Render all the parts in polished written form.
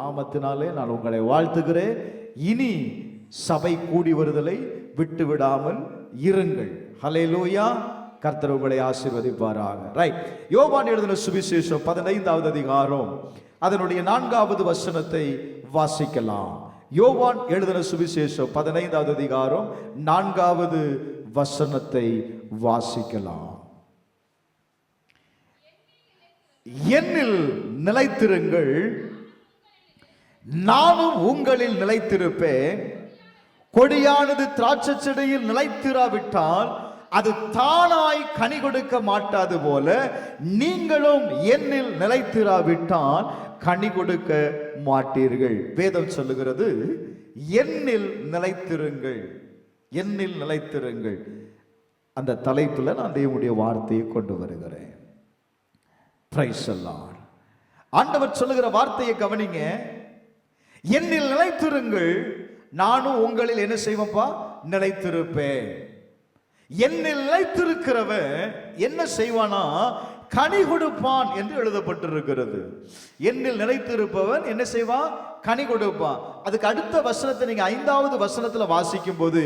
நாமத்தினாலே நான் உங்களை வாழ்த்துகிறேன். இனி சபை கூடி வருதலை விட்டு விடாமல் இருங்கள். ஹல்லேலூயா. கர்த்தர் உங்களை ஆசீர்வதிப்பாராக. ரைட். யோவான் எழுதின சுவிசேஷம் 15வது அதிகாரம் அதனுடைய 4வது வசனத்தை வாசிக்கலாம். யோவான் எழுதின சுவிசேஷம் 15வது அதிகாரம் 4வது வசனத்தை வாசிக்கலாம். என்னில் நிலைத்திருங்கள், நானும் உங்களில் நிலைத்திருப்பேன். கொடியானது திராட்சை செடியில் நிலைத்திராவிட்டால் அது தானாய் கனி கொடுக்க மாட்டாது போல நீங்களும் என்னில் நிலைத்திராவிட்டால் கனி கொடுக்க மாட்டீர்கள். வேதம் சொல்லுகிறது, என்னில் நிலைத்திருங்கள், என்னில் நிலைத்திருங்கள். அந்த தலைப்பில் நான் தேவனுடைய வார்த்தையை கொண்டு வருகிறேன். Price the Lord. ஆண்டவர் சொல்லுகிற வார்த்தையை கவனிங்க. என்னில் நிலைத்திருங்கள், நானும் உங்களில் என்ன செய்வேன்ப்பா? நிலைத்திருப்பேன். என்னில் நிலைத்திருக்கிறவன் என்ன செய்வானா? கனி கொடுப்பான் என்று எழுதப்பட்டிருக்கிறது. என்னில் நிலைத்திருப்பவன் என்ன செய்வான்? கனி கொடுப்பான். அதுக்கு அடுத்த வசனத்தை நீங்க 5வது வசனத்துல வாசிக்கும் போது,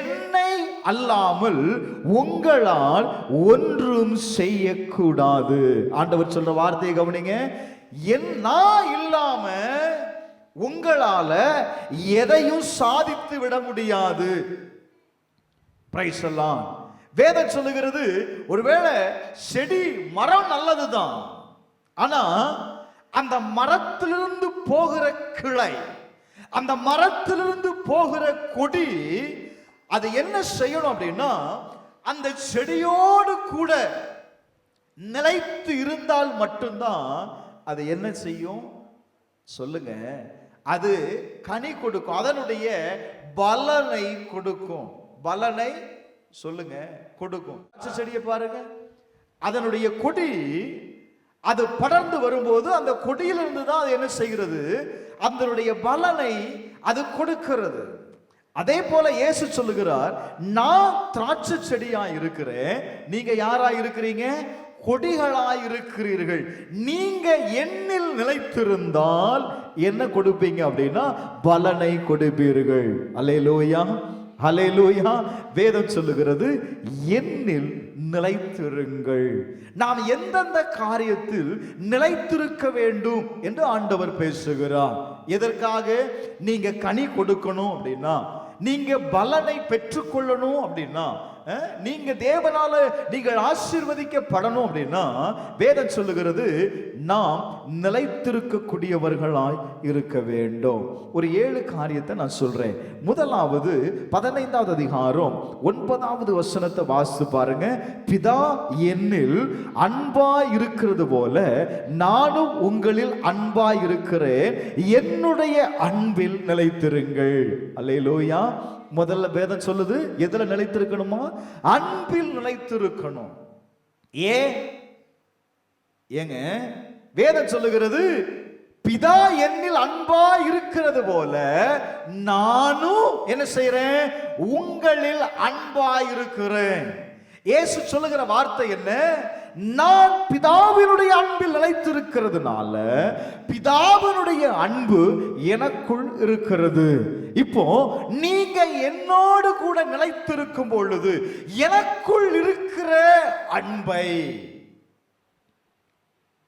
என்னை அல்லாமல் உங்களால் ஒன்றும் செய்யக்கூடாது. ஆண்டவர் சொல்ற வார்த்தையை கவனிங்க. நான் இல்லாம உங்களால எதையும் சாதித்து விட முடியாது. Price the Lord. வேதம் சொல்லுகிறது, ஒருவேளை செடி மரம் நல்லதுதான், ஆனா அந்த மரத்திலிருந்து போகிற கிளை, அந்த மரத்திலிருந்து போகிற கொடி, அது என்ன செய்யணும் அப்படின்னா, அந்த செடியோடு கூட நிலைத்து இருந்தால் மட்டும்தான் அது என்ன செய்யும்? சொல்லுங்க. அது கனி கொடுக்கும், அதனுடைய பலனை கொடுக்கும். பலனை சொல்லுங்க, கொடுக்கும். செடியை பாருங்க, அதனுடைய கொடி அது படர்ந்து வரும்போது அந்த கொடியிலிருந்து தான் அது என்ன செய்கிறது? அதனுடைய பலனை அது கொடுக்கிறது. அதே போல இயேசு சொல்லுகிறார், நான் திராட்சை செடியா இருக்கிறேன், நீங்க யாரா இருக்கிறீங்க? கொடிகளாய் இருக்கிறீர்கள். நீங்க என்னில் நிலைத்திருந்தால் என்ன கொடுப்பீங்க அப்படின்னா, பலனை கொடுப்பீர்கள். அல்லேலூயா, ஹல்லேலூயா. வேதம் சொல்லுகிறது, என்னில் நிலைத்திருங்கள். நாம் எந்தெந்த காரியத்தில் நிலைத்திருக்க வேண்டும் என்று ஆண்டவர் பேசுகிறார். எதற்காக? நீங்க கனி கொடுக்கணும் அப்படின்னா, நீங்க பலனை பெற்றுக்கொள்ளணும் அப்படின்னா, நீங்க தேவனால நீங்கள் ஆசீர்வதிக்கப்படணும் அப்படின்னா, வேதம் சொல்லுகிறது, நாம் நிலைத்திருக்கக்கூடியவர்களாய் இருக்க வேண்டும். ஒரு 7 காரியத்தை நான் சொல்றேன். முதலாவது 15வது அதிகாரம் 9வது வசனத்தை வாசித்து பாருங்க. பிதா என்னில் அன்பாய் இருக்கிறது போல நானும் உங்களில் அன்பாய் இருக்கிறேன், என்னுடைய அன்பில் நிலைத்திருங்கள். அல்லேலூயா. முதல்ல வேதம் சொல்லுது, எதுல நிலைத்திருக்கணுமா? அன்பில் நிலைத்திருக்கணும். ஏங்க வேதம் சொல்லுகிறது, பிதா என்னில் அன்பா இருக்கிறது போல நானும் என்ன செய்றேன்? உங்களில் அன்பா இருக்கிறேன். இயேசு சொல்லுகிற வார்த்தை என்ன? நான் பிதாவினுடைய அன்பில் நிலைத்திருக்கிறதுனால பிதாவினுடைய அன்பு எனக்குள் இருக்கிறது. இப்போ நீங்க என்னோடு கூட நிலைத்திருக்கும் பொழுது எனக்குள் இருக்கிற அன்பை,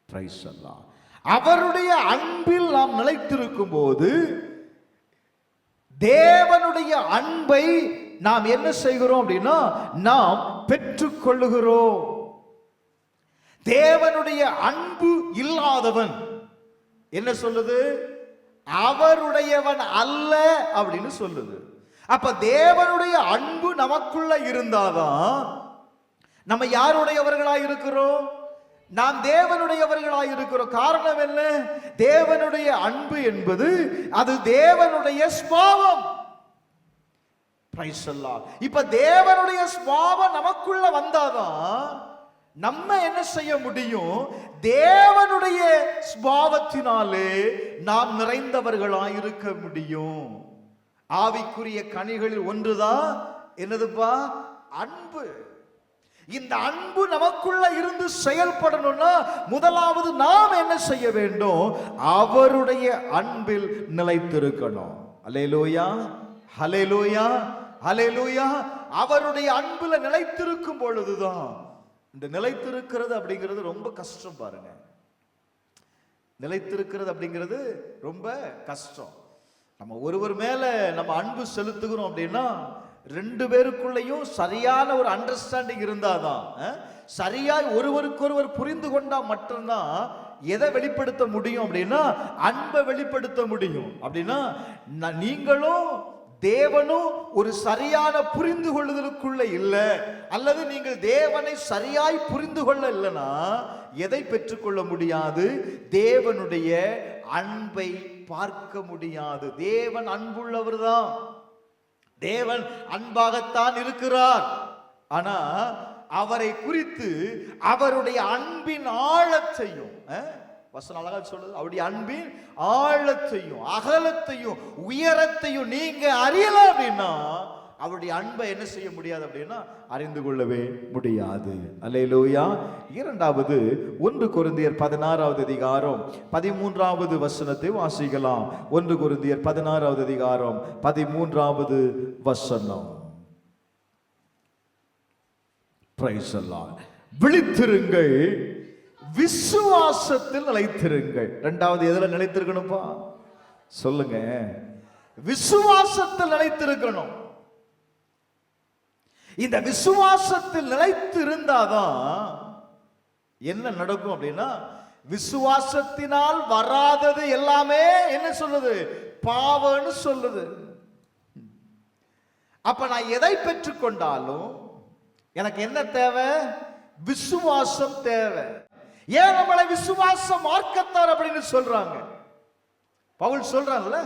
பிரைஸ் தி லார்ட், அவருடைய அன்பில் நாம் நிலைத்திருக்கும் போது தேவனுடைய அன்பை நாம் என்ன செய்கிறோம் அப்படின்னா, நாம் பெற்றுக்கொள்ளுகிறோம். தேவனுடைய அன்பு இல்லாதவன் என்ன சொல்லுது? அவருடையவன் அல்ல அப்படின்னு சொல்லுது. அப்ப தேவனுடைய அன்பு நமக்குள்ள இருந்தாதான் நம்ம யாருடையவர்களாய் இருக்கிறோம்? நாம் தேவனுடையவர்களாய் இருக்கிறோம். காரணம் என்ன? தேவனுடைய அன்பு என்பது அது தேவனுடைய சுபாவம். Price the Lord. இப்ப தேவனுடைய சுபாவம் நமக்குள்ள வந்தாதான் நம்ம என்ன செய்ய முடியும்? தேவனுடைய சுபாவத்தினாலே நாம் நிறைந்தவர்களாய் இருக்க முடியும். ஆவிக்குரிய கனிகளில் ஒன்றுதான் என்னதுப்பா? அன்பு. இந்த அன்பு நமக்குள்ள இருந்து செயல்படணும்னா முதலாவது நாம் என்ன செய்ய வேண்டும்? அவருடைய அன்பில் நிலைத்திருக்கணும். அல்லேலூயா, ஹல்லேலூயா, ஹல்லேலூயா. அவருடைய அன்பில் நிலைத்திருக்கும் பொழுதுதான், இந்த நிலைத்திருக்கிறது அப்படிங்கிறது ரொம்ப கஷ்டம் பாருங்க. நிலைத்திருக்கிறது அப்படிங்கிறது ரொம்ப கஷ்டம். நம்ம ஒருவர் மேல நம்ம அன்பு செலுத்துகிறோம் அப்படின்னா ரெண்டு பேருக்குள்ளேயும் சரியான ஒரு அண்டர்ஸ்டாண்டிங் இருந்தாதான், சரியாய் ஒருவருக்கொருவர் புரிந்து கொண்டா மட்டும்தான் எதை வெளிப்படுத்த முடியும் அப்படின்னா அன்பை வெளிப்படுத்த முடியும். அப்படின்னா நீங்களும் தேவனும் ஒரு சரியான புரிந்து கொள்ளுதலுக்குள்ள இல்லை, அல்லது நீங்கள் தேவனை சரியாய் புரிந்து கொள்ள இல்லைன்னா எதை பெற்றுக்கொள்ள முடியாது? தேவனுடைய அன்பை பார்க்க முடியாது. தேவன் அன்புள்ளவர் தான், தேவன் அன்பாகத்தான் இருக்கிறார். ஆனா அவரை குறித்து அவருடைய அன்பின் ஆழத்தையும், வசனம் அழகா சொல்லுது, அவருடைய அன்பின் ஆழத்தையும் அகலத்தையும் உயரத்தையும் நீங்க அறியல அப்படின்னா அவருடைய அன்பை என்ன செய்ய முடியாது அப்படின்னா அறிந்து கொள்ளவே முடியாது. அல்லேலூயா. இரண்டாவது 1 கொரிந்தியர் 16வது அதிகாரம் 13வது வசனத்தை வாசிக்கலாம். 1 கொரிந்தியர் 16வது அதிகாரம் 13வது வசனம். Praise the Lord. விழித்திருங்கள், விசுவாசத்தில் நிலைத்திருங்கள். இரண்டாவது எதுல நிலைத்திருக்கணும்பா சொல்லுங்க? விசுவாசத்தில் நிலைத்திருக்கணும். இந்த விசுவாசத்தில் நிலைத்து இருந்தாதான் என்ன நடக்கும் அப்படின்னா, விசுவாசத்தினால் வராதது எல்லாமே என்ன சொல்லுது? பாவம்னு சொல்லுது. அப்ப நான் எதை பெற்றுக்கொண்டாலும் எனக்கு என்ன தேவை? விசுவாசம் தேவை. ஏன் நம்மளை விசுவாச மார்க்கத்தார் அப்படின்னு சொல்றாங்க? பவுல் சொல்றாங்கல்ல,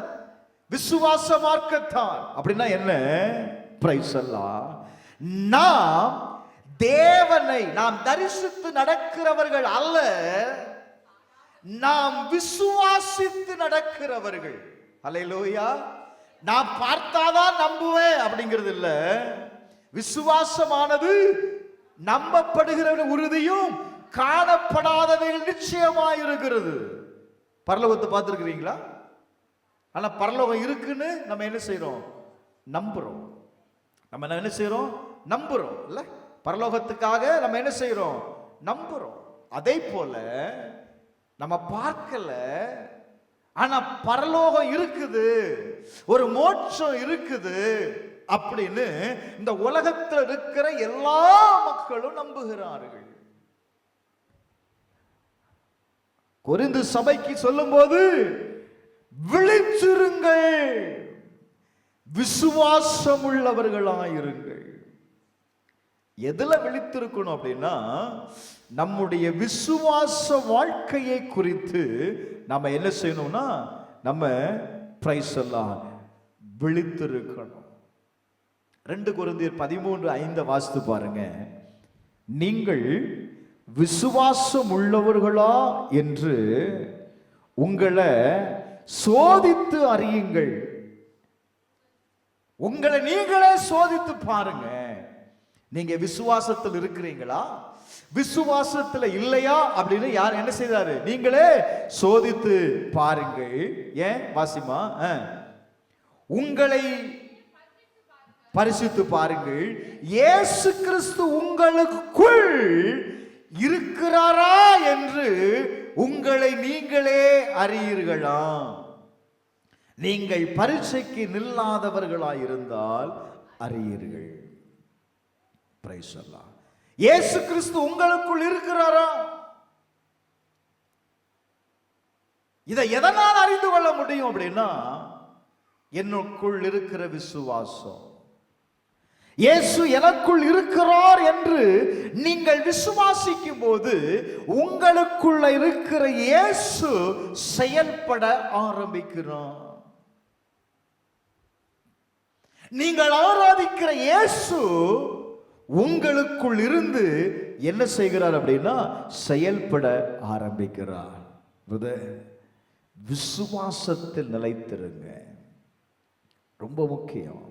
விசுவாச மார்க்கத்தார் அப்படின்னா என்ன? பிரைஸ் அல்லாஹ். நாம் தேவனை நாம் தரிசித்து நடக்கிறவர்கள் அல்ல, நாம் விசுவாசித்து நடக்கிறவர்கள். அல்லேலூயா. நான் பார்த்தாதான் நம்புவேன் அப்படிங்கிறது இல்ல. விசுவாசமானது நம்பப்படுகிற உறுதியும் காணப்படாதவைகள் நிச்சயமாயிருக்கிறது. பரலோகத்தை பார்த்திருக்கிறீங்களா? ஆனா பரலோகம் இருக்குன்னு நம்ம என்ன செய்யறோம்? நம்புறோம். நம்ம என்ன செய்யறோம்? நம்புறோம் இல்ல? பரலோகத்துக்காக நம்ம என்ன செய்யறோம்? நம்புறோம். அதே போல நம்ம பார்க்கல, ஆனா பரலோகம் இருக்குது, ஒரு மோட்சம் இருக்குது அப்படின்னு இந்த உலகத்தில் இருக்கிற எல்லா மக்களும் நம்புகிறார்கள். கொரிந்து சபைக்கு சொல்லும் போது விழித்திருங்கள், விசுவாசம் உள்ளவர்களாயிருங்கள். எதுல விழித்திருக்கணும் அப்படின்னா, நம்முடைய விசுவாச வாழ்க்கையை குறித்து நம்ம என்ன செய்யணும்னா நம்ம பிரைஸ் எல்லாம் விழித்திருக்கணும். 2 கொரிந்தியர் 13:5 வாசித்து பாருங்க. நீங்கள் விசுவாசம் உள்ளவர்களா என்று உங்களை சோதித்து அறியுங்கள். உங்களை நீங்களே சோதித்து பாருங்க. நீங்க விசுவாசத்தில் இருக்கிறீங்களா, விசுவாசத்தில் இல்லையா அப்படின்னு யார் என்ன செய்தாரு? நீங்களே சோதித்து பாருங்கள். ஏன் வாசிமா? உங்களை பரிசுத்து பாருங்கள், இயேசு கிறிஸ்து உங்களுக்குள் இருக்கிறாரா என்று உங்களை நீங்களே அறியீர்களா? நீங்கள் பரீட்சைக்கு நில்லாதவர்களாயிருந்தால் அறியீர்கள். பிரைஸ் அல்லாஹ். இயேசு கிறிஸ்து உங்களுக்குள் இருக்கிறாரா? இதை எதனால் அறிந்து கொள்ள முடியும் அப்படின்னா, என்னுக்குள் இருக்கிற விசுவாசம். இயேசு எனக்குள் இருக்கிறார் என்று நீங்கள் விசுவாசிக்கும் போது உங்களுக்குள்ள இருக்கிற இயேசு செயல்பட ஆரம்பிக்கிறார். நீங்கள் ஆராதிக்கிற இயேசு உங்களுக்குள் இருந்து என்ன செய்கிறார் அப்படின்னா செயல்பட ஆரம்பிக்கிறார். விசுவாசத்தில் நிலைத்திருங்க, ரொம்ப முக்கியம்.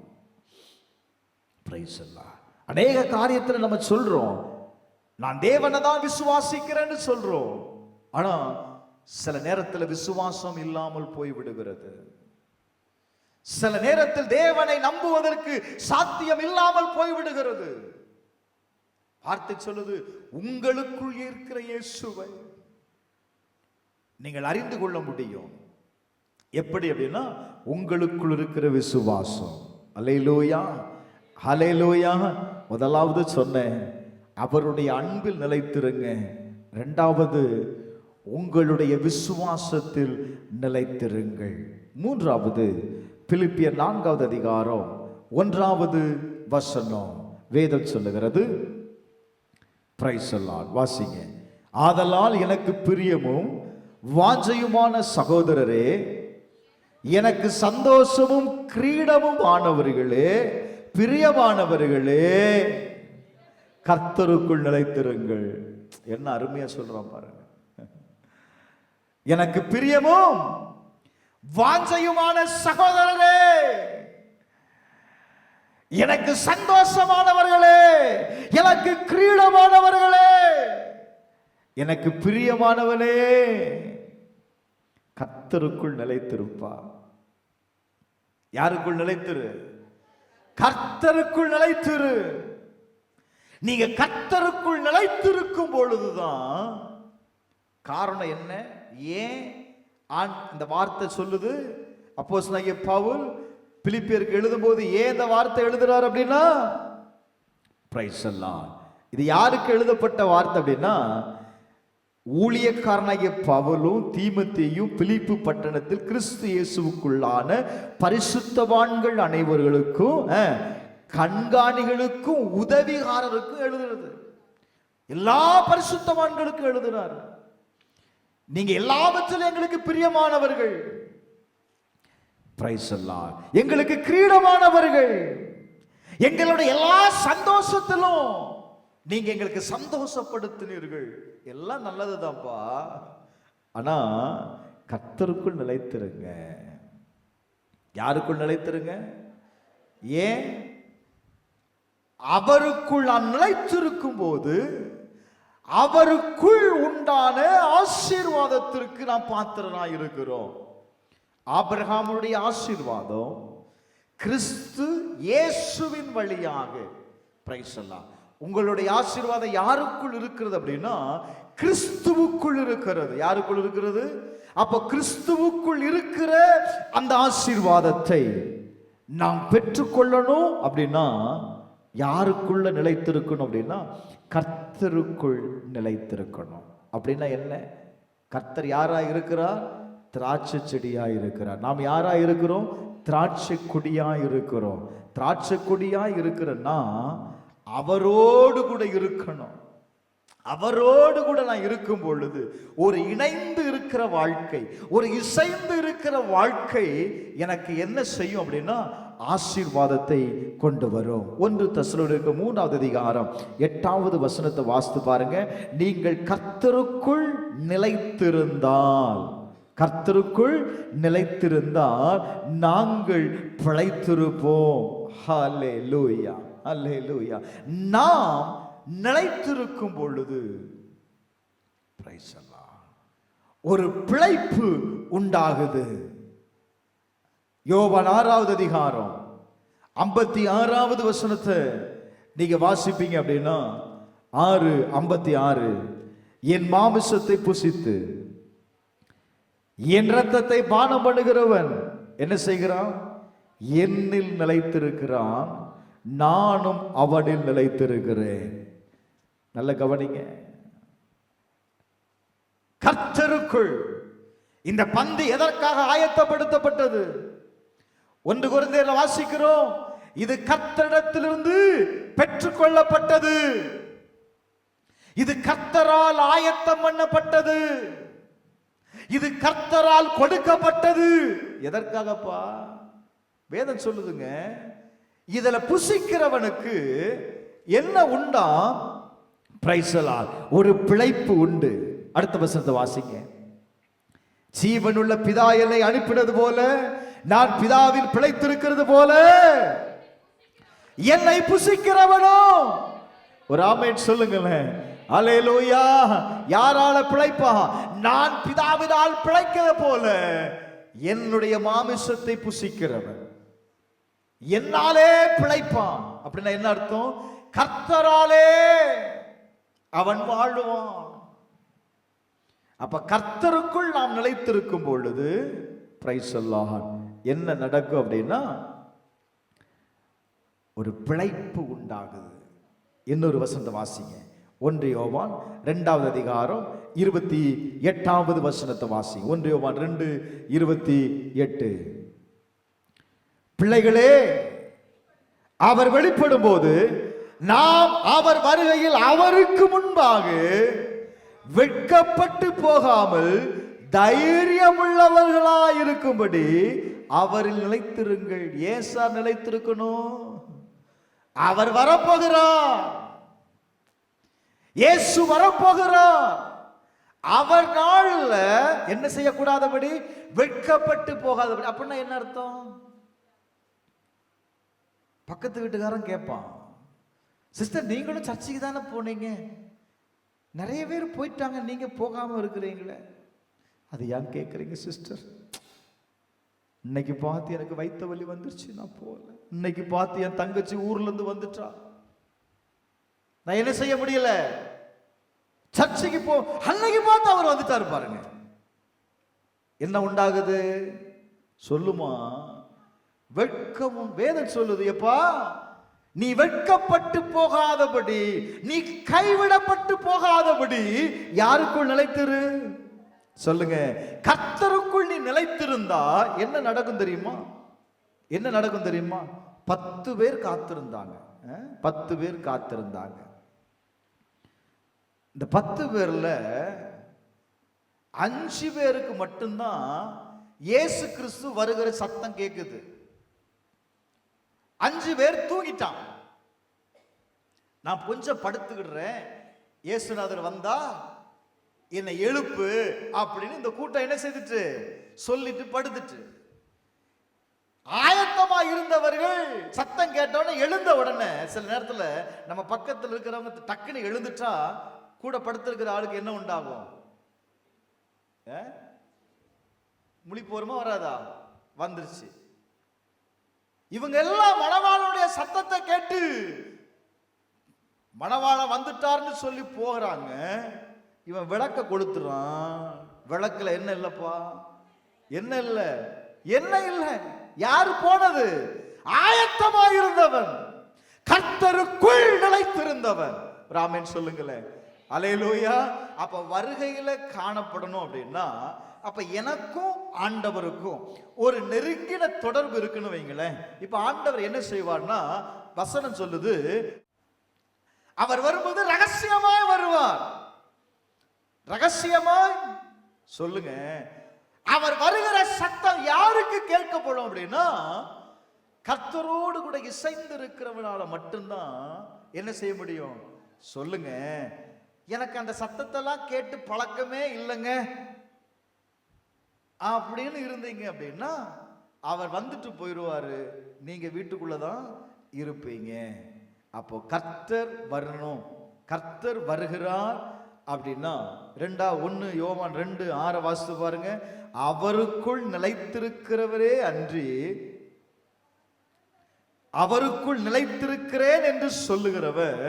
பிரைஸ் அல்லாஹ். அநேக காரியத்தில் நம்ம சொல்றோம், நான் தேவனை தான் விசுவாசிக்கிறேன்னு சொல்றோம், ஆனா சில நேரத்தில் விசுவாசம் இல்லாமல் போய்விடுகிறது. சில நேரத்தில் தேவனை நம்புவதற்கு சாத்தியம் இல்லாமல் போய்விடுகிறது. வார்த்தை சொல்லுது, உங்களுக்குள் இருக்கிற இயேசுவை நீங்கள் அறிந்து கொள்ள முடியும். எப்படி அப்படின்னா, உங்களுக்குள் இருக்கிற விசுவாசம். அல்லேலூயா, ஹல்லேலூயா. முதலாவது சொன்னேன், அவருடைய அன்பில் நிலைத்திருங்க. இரண்டாவது, உங்களுடைய விசுவாசத்தில் நிலைத்திருங்கள். மூன்றாவது, பிலிப்பியர் 4வது அதிகாரம் 1வது வசனம் வேதம் சொல்லுகிறது. Price the Lord. வாசிங்க. ஆதலால் எனக்கு பிரியமும் வாஞ்சையுமான சகோதரரே, எனக்கு சந்தோஷமும் கிரீடமும் ஆனவர்களே, பிரியமானவர்களே, கர்த்தருக்குள் நிலைத்திருங்கள். என்ன அருமையா சொல்றான் பாருங்க. எனக்கு பிரியமும் வாஞ்சையுமான சகோதரரே, எனக்கு சந்தோஷமானவர்களே, எனக்கு கிரீடமானவர்களே, எனக்கு பிரியமானவனே, கர்த்தருக்குள் நிலைத்திருப்பா. யாருக்குள் நிலைத்திரு? கர்த்தருக்குள் நிலைத்திரு. நீங்க கர்த்தருக்குள் நிலைத்திருக்கும் பொழுதுதான், காரணம் என்ன, ஏன் இந்த வார்த்தை சொல்லுது? அப்போஸ்தலனாகிய பவுல் பிலிப்பியருக்கு எழுதும் போது ஏன் இந்த வார்த்தை எழுதுறார் அப்படின்னா, பிரைஸ் தி லார்ட், இது யாருக்கு எழுதப்பட்ட வார்த்தை அப்படின்னா, ஊழியக்காரனாகிய பவுலும் தீமோத்தேயும் பிலிப்பு பட்டணத்தில் கிறிஸ்து இயேசுவுக்குள்ளான பரிசுத்தவான்கள் அனைவர்களுக்கும், கண்காணிகளுக்கும், உதவிகாரருக்கும் எழுதுறது. எல்லா பரிசுத்தவான்களுக்கும் எழுதுறாரு. நீங்க எல்லாவற்றிலும் எங்களுக்கு பிரியமானவர்கள், பிரைஸ் தி லார்ட், எங்களுக்கு கிரீடமானவர்கள், எங்களுடைய எல்லா சந்தோஷத்திலும் நீங்க எங்களுக்கு சந்தோஷப்படுத்தினீர்கள். எல்லாம் நல்லதுதான்ப்பா, ஆனா கர்த்தருக்குள் நிலைத்திருங்க. யாருக்குள் நிலைத்திருங்க? ஏன்? அவருக்குள் நான் நிலைத்திருக்கும் போது அவருக்குள் உண்டான ஆசீர்வாதத்திற்கு நாம் பாத்திரனாய் இருக்கிறோம். ஆபிரகாமுடைய ஆசீர்வாதம் கிறிஸ்து இயேசுவின் வழியாக. Price the Lord. உங்களுடைய ஆசீர்வாதம் யாருக்குள் இருக்கிறது அப்படின்னா, கிறிஸ்துவுக்குள் இருக்கிறது. யாருக்குள் இருக்கிறது? அப்போ கிறிஸ்துவுக்குள் இருக்கிற அந்த ஆசீர்வாதத்தை நாம் பெற்றுக்கொள்ளணும் அப்படின்னா, யாருக்குள்ள நிலைத்திருக்கணும் அப்படின்னா, கர்த்தருக்குள் நிலைத்திருக்கணும். அப்படின்னா என்ன? கர்த்தர் யாரா இருக்கிறார்? திராட்சை செடியா இருக்கிறார். நாம் யாரா இருக்கிறோம்? திராட்சை கொடியா இருக்கிறோம். திராட்சை கொடியா இருக்கிறன்னா அவரோடு கூட இருக்கணும். அவரோடு கூட நான் இருக்கும் பொழுது ஒரு இணைந்து இருக்கிற வாழ்க்கை, ஒரு இசைந்து இருக்கிற வாழ்க்கை எனக்கு என்ன செய்யும் அப்படின்னா, ஆசீர்வாதத்தை கொண்டு வரும். 1 தெசலோனிக்கேயர் 3வது அதிகாரம் 8வது வசனத்தை வாசித்து பாருங்க. நீங்கள் கர்த்தருக்குள் நிலைத்திருந்தால், கர்த்தருக்குள் நிலைத்திருந்தால் நாங்கள் பிழைத்திருப்போம். ஹல்லேலூயா, ஹல்லேலூயா. நாம் நிலைத்திருக்கும் பொழுது பிரைஸ் தி லார்ட், ஒரு பிழைப்பு உண்டாகுது. யோவான் 6வது அதிகாரம் 56வது வசனத்தை நீங்க வாசிப்பீங்க அப்படின்னா, 6:56, என் மாமிசத்தை புசித்து என் இரத்தத்தை பானம் பண்ணுகிறவன் என்ன செய்கிறான்? என்னில் நிலைத்திருக்கிறான், நானும் அவனில் நிலைத்திருக்கிறேன். நல்ல கவனிங்க. கர்த்தருக்குள் இந்த பந்தி எதற்காக ஆயத்தப்படுத்தப்பட்டது? 1 கொரிந்தியர்ல வாசிக்கிறோம், இது கர்த்தரிடத்திலிருந்து பெற்றுக்கொள்ளப்பட்டது, இது கர்த்தரால் ஆயத்தம் பண்ணப்பட்டது, இது கர்த்தரால் கொடுக்கப்பட்டது. எதற்காகப்பா? வேதம் சொல்லுதுங்க, இதுல புசிக்கிறவனுக்கு என்ன உண்டா? பிரைஸ் தி லார்ட், ஒரு பிழைப்பு உண்டு. அடுத்த வசனத்தை வாசிங்க. ஜீவனுள்ள பிதா என்னை அனுப்பினது போல நான் பிதாவில் பிழைத்திருக்கிறது போல என்னை புசிக்கிறவனோ, ஒரு ஆமென் சொல்லுங்களேன், அல்லேலூயா. யாரால பிழைப்பா? நான் பிதாவினால் பிழைக்கிறது போல என்னுடைய மாமிசத்தை புசிக்கிறவன் என்னாலே பிழைப்பான். அப்படின்னா என்ன அர்த்தம்? கர்த்தராலே அவன் வாழுவான். அப்ப கர்த்தருக்குள் நாம் நிலைத்திருக்கும் பொழுது பிரைஸ் அல்லாஹ் என்ன நடக்கும் அப்படின்னா ஒரு பிழைப்பு உண்டாகுது. இன்னொரு வசனத்தை வாசிங்க. 1 யோவான் 2வது அதிகாரம் 28வது வசனத்தை வாசிங்க. 1 யோவான் 2:28. பிள்ளைகளே, அவர் வெளிப்படும் போது நாம் அவர் வருகையில் அவருக்கு முன்பாக வெட்கப்பட்டு போகாமல் தைரியமுள்ளவர்களாயிருக்கும்படி அவரில் நிலைத்திருங்கள். ஏன் சார் நிலைத்திருக்கணும்? அவர் வரப்போகிறார். இயேசு வரப்போகிறார். அவர் நாள்ல என்ன செய்யக்கூடாதபடி, வெட்கப்பட்டு போகாதபடி. அப்படின்னா என்ன அர்த்தம்? பக்கத்து வீட்டுக்காரன் கேட்பான், சிஸ்டர் நீங்களும் சர்ச்சுக்கு தானே போனீங்க, நிறைய பேர் போயிட்டாங்க, நீங்க போகாம இருக்கிறீங்களே, அது ஏன் கேட்குறீங்க சிஸ்டர்? இன்னைக்கு பார்த்து எனக்கு வயிற்று வலி வந்துருச்சு, நான் போகல. இன்னைக்கு பார்த்து என் தங்கச்சி ஊர்ல இருந்து வந்துட்டா, நான் என்ன செய்ய முடியல, சர்ச்சைக்கு போ. அன்னைக்கு பார்த்து அவர் வந்துட்டாரு பாருங்க. என்ன உண்டாகுது சொல்லுமா? வெட்கமும். வேதம் சொல்லுது, எப்பா நீ வெட்கப்பட்டு போகாதபடி, நீ கைவிடப்பட்டு போகாதபடி யாருக்குள் நிலைத்திரு? சொல்லுங்க. கர்த்தருக்குள் நீ நிலைத்திருந்தா என்ன நடக்கும் தெரியுமா? என்ன நடக்கும் தெரியுமா? 10 பேர் காத்திருந்தாங்க. 10 பேர் காத்திருந்தாங்க. இந்த 10 பேர்ல 5 பேருக்கு மட்டும்தான் இயேசு கிறிஸ்து வருகிற சத்தம் கேக்குது. 5 பேர் தூங்கிட்டான். நான் கொஞ்சம் படுத்துக்கிடுறேன், இயேசுநாதர் வந்தா என்னை எழுப்பு அப்படின்னு இந்த கூட்டம் என்ன செய்துட்டு சொல்லிட்டு படுத்துட்டு, ஆயத்தமா இருந்தவர்கள் சத்தம் கேட்டோன்னு எழுந்த உடனே, சில நேரத்துல நம்ம பக்கத்தில் இருக்கிறவங்க டக்குன்னு எழுந்துட்டா கூட படுத்திருக்கிற ஆளுக்கு என்ன உண்டாகும்? முழிப்பு வருமா வராதா? வந்துருச்சு. இவங்க எல்லாம் மணவாளனுடைய சத்தத்தை கேட்டு மணவாளன் வந்துட்டார்னு சொல்லி போகிறாங்க. இவன் விளக்க கொளுத்துறான். விளக்குல என்ன இல்லப்பா? என்ன இல்ல? என்ன இல்ல? யாரு போனது? ஆயத்தமாயிருந்தவன், கர்த்தருக்குள் நிலைத்திருந்தவன். ராமன் சொல்லுங்களேன். அல்லேலூயா. அப்ப வருகையில காணப்படணும் அப்படின்னா, அப்ப எனக்கும் ஆண்டவருக்கும் ஒரு நெருங்கின தொடர்பு இருக்குன்னு வைங்களேன். இப்ப ஆண்டவர் என்ன செய்வார்னா, வசனம் சொல்லுது, அவர் வரும்போது ரகசியமாய் வருவார். ரகசியமாய். சொல்லுங்க. அவர் வருகிற சத்தம் யாருக்கு கேட்கப்படும் அப்படின்னா, கர்த்தரோடு கூட இசைந்து இருக்கிறவனால மட்டும்தான் என்ன செய்ய முடியும்? சொல்லுங்க. எனக்கு அந்த சத்தத்தெல்லாம் கேட்டு பழக்கமே இல்லைங்க அப்படின்னு இருந்தீங்க அப்படின்னா, அவர் வந்துட்டு போயிடுவாரு, நீங்க வீட்டுக்குள்ளதான் இருப்பீங்க. அப்போ கர்த்தர் வரணும், கர்த்தர் வருகிறார் அப்படின்னா 1 யோவான் 2:6 வாசித்து பாருங்க. அவருக்குள் நிலைத்திருக்கிறவரே அன்றி அவருக்குள் நிலைத்திருக்கிறேன் என்று சொல்லுகிறவர்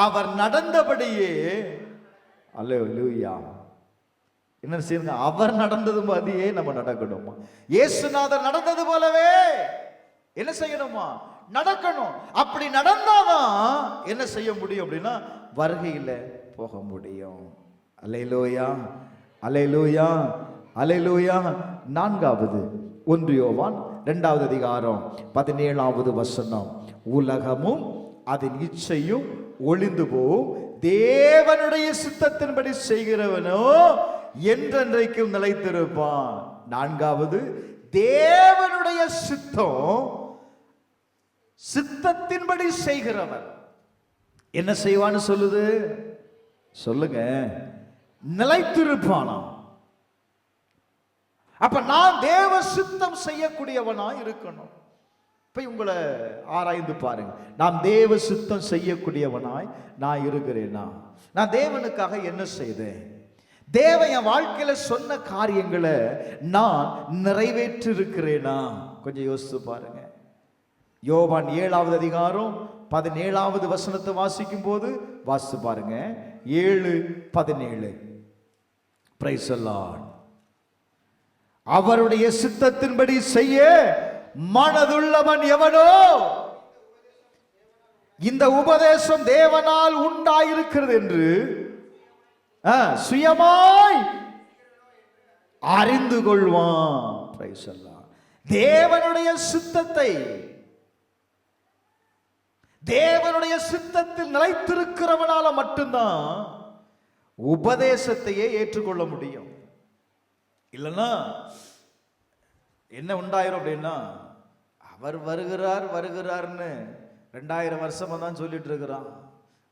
அவர் நடந்தபடியே. அல்லேலூயா. என்ன செய்யுங்க? அவர் நடந்தது மாதிரியே நம்ம நடக்கணுமா? இயேசுநாதர் நடந்தது போலவே என்ன செய்யணுமா? நடக்கணும். அப்படி நடந்தாதான் என்ன செய்ய முடியும் அப்படின்னா, வருகையில போக முடியும். அல்லேலூயா, அல்லேலூயா, அல்லேலூயா. 4வது 1 யோவான் 2வது அதிகாரம் 17வது வசனம். உலகமும் அதன் இச்சையும் ஒளிந்து போகும், தேவனுடைய சித்தத்தின்படி செய்கிறவனோ என்றென்றைக்கும் நிலைத்திருப்பான். 4வது, தேவனுடைய சித்தத்தின்படி செய்கிறவன் என்ன செய்வான்னு சொல்லுது? சொல்லுங்க. நிலைத்திருப்பானா? அப்ப நான் தேவ சித்தம் செய்யக்கூடியவனா இருக்கணும். போய் உங்களை ஆராய்ந்து பாருங்க. நாம் தேவ சித்தம் செய்யக்கூடியவனாய் நான் இருக்கிறேனா? நான் தேவனுக்காக என்ன செய்தேன்? தேவன் என் வாழ்க்கையில சொன்ன காரியங்களை நான் நிறைவேற்றி இருக்கிறேனா? கொஞ்சம் யோசித்து பாருங்க. யோவான் 7வது அதிகாரம் 17வது வசனத்தை வாசிக்கும் போது வாசித்து பாருங்க. 7:17. Price the Lord. அவருடைய சித்தத்தின்படி செய்ய மனதுள்ளவன் எவனோ, இந்த உபதேசம் தேவனால் உண்டாயிருக்கிறது என்று சுயமாய் அறிந்து கொள்வான். Price the Lord. தேவனுடைய சித்தத்தை, தேவனுடைய சித்தத்தில் நிலைத்திருக்கிறவனால மட்டும்தான் உபதேசத்தையே ஏற்றுக்கொள்ள முடியும். இல்லைன்னா என்ன உண்டாயிரும் அப்படின்னா, அவர் வருகிறார் வருகிறார்னு 2000 வருஷமா தான் சொல்லிட்டு இருக்கிறான்.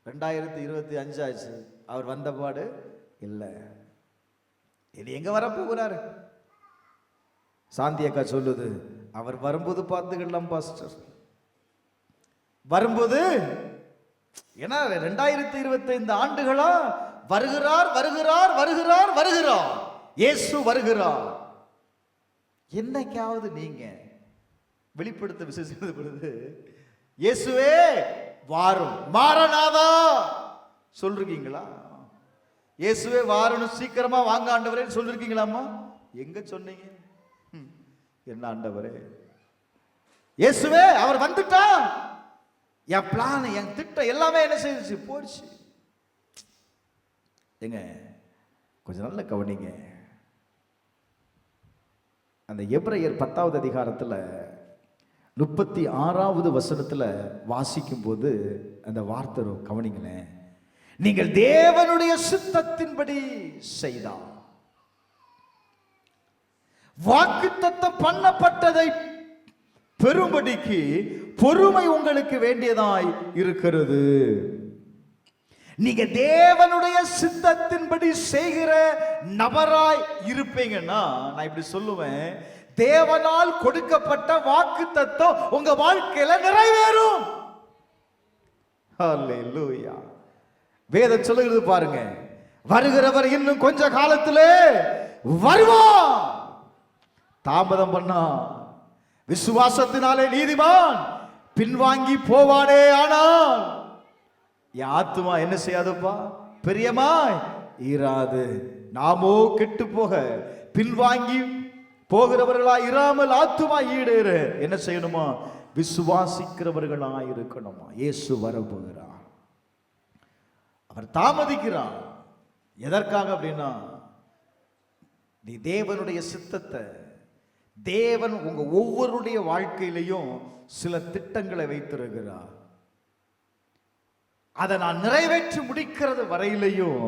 2025 ஆச்சு, அவர் வந்த பாடு இல்லை. இது எங்க வரப்போகிறாரு? சாந்தி அக்கா சொல்லுது, அவர் வரும்போது பார்த்துக்கலாம் பாஸ்டர். வரும்போது ஏன்னா 2025 ஆண்டுகளா வருகிறார் வருகிறார் வருகிறார் வருகிறார், இயேசு வருகிறார். என்னைக்காவது நீங்க வெளிப்படுத்த விசேஷம் பொழுது இயேசுவே வாரும் மாரநாதா சொல்றீங்களா? இயேசுவே வாரும் சீக்கிரமா வாங்க ஆண்டவரே சொல்லிருக்கீங்களாமா? எங்க சொன்னீங்க? என்ன ஆண்டவரே, இயேசுவே அவர் வந்துட்டா, என் பிளான் என் திட்டம் எல்லாமே என்ன செய்துச்சு? போயிடுச்சு. எங்க கொஞ்சம் நல்ல கவனிங்க. அந்த எபிரேயர் 10வது அதிகாரத்தில் 36வது வசனத்தில் வாசிக்கும் போது அந்த வார்த்தை கவனிங்களேன். நீங்கள் தேவனுடைய சித்தத்தின்படி செய்தால் வாக்குத்தத்தம் பண்ணப்பட்டதை பெறும்படிக்கு பொறுமை உங்களுக்கு வேண்டியதாய் இருக்கிறது. நீங்க தேவனுடைய சித்தத்தின்படி செய்கிற நபராய் இருப்பீங்கன்னா, நான் இப்படி சொல்லுவேன், தேவனால் கொடுக்கப்பட்ட வாக்குத்தத்தம் உங்க வாழ்க்கையில நிறைவேறும். ஹல்லேலூயா. வேதம் சொல்லுகிறது பாருங்க, வருகிறவர் இன்னும் கொஞ்ச காலத்திலே வருவார், தாமதம் பண்ணா விசுவாசத்தினாலே நீதிமான் பின்வாங்கி போவானே, ஆனால் என் ஆத்துமா என்ன செய்யாதுப்பா? பிரியமாய் இராது. நாமோ கெட்டு போக பின்வாங்கி போகிறவர்களாய் இராமல் ஆத்துமா ஈடேற என்ன செய்யணுமா? விசுவாசிக்கிறவர்களாய் இருக்கணுமா? இயேசு வரப்போகிறார். அவர் தாமதிக்கிறார். எதற்காக அப்படின்னா, நீ தேவனுடைய சித்தத்தை, தேவன் உங்க ஒவ்வொருடைய வாழ்க்கையிலையும் சில திட்டங்களை வைத்திருக்கிறார். அதை நான் நிறைவேற்றி முடிக்கிறது வரையிலையும்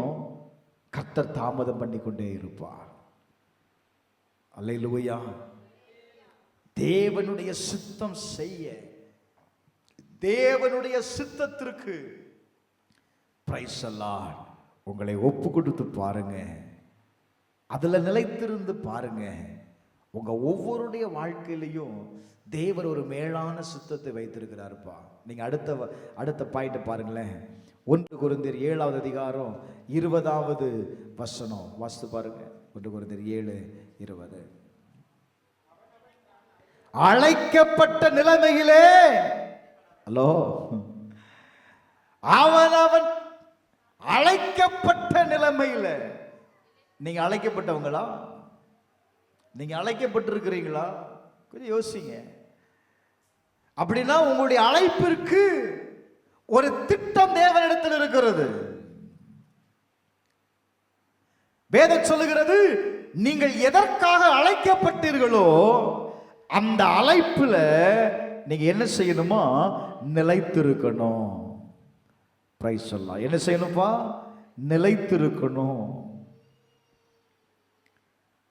கர்த்தர் தாமதம் பண்ணி கொண்டே இருப்பார். அல்லேலூயா. தேவனுடைய சித்தம் செய்ய, தேவனுடைய சித்தத்திற்கு பிரைஸ் தி லார்ட் உங்களை ஒப்பு கொடுத்து பாருங்க. அதுல நிலைத்திருந்து பாருங்க. உங்க ஒவ்வொருடைய வாழ்க்கையிலையும் தேவர் ஒரு மேலான சித்தத்தை வைத்திருக்கிறாருப்பா. நீங்க அடுத்த பாயிண்ட் பாருங்களேன். 1 கொரிந்தியர் 7வது அதிகாரம் 20வது வசனம் வாசித்து பாருங்க. 1 கொரிந்தியர் 7:20. அழைக்கப்பட்ட நிலைமையிலே, ஹலோ, அவன் அழைக்கப்பட்ட நிலைமையில, நீங்க அழைக்கப்பட்டவங்களா? நீங்க அழைக்கப்பட்டிருக்கிறீங்களா? கொஞ்சம் யோசிங்க. அப்படின்னா உங்களுடைய அழைப்பிற்கு ஒரு திட்டம் தேவனிடத்தில் இருக்கிறது. வேதம் சொல்லுகிறது, நீங்கள் எதற்காக அழைக்கப்பட்டீர்களோ அந்த அழைப்புல நீங்க என்ன செய்யணுமா? நிலைத்திருக்கணும். பிரைஸ் சொல்லலாம். என்ன செய்யணும்பா? நிலைத்திருக்கணும்.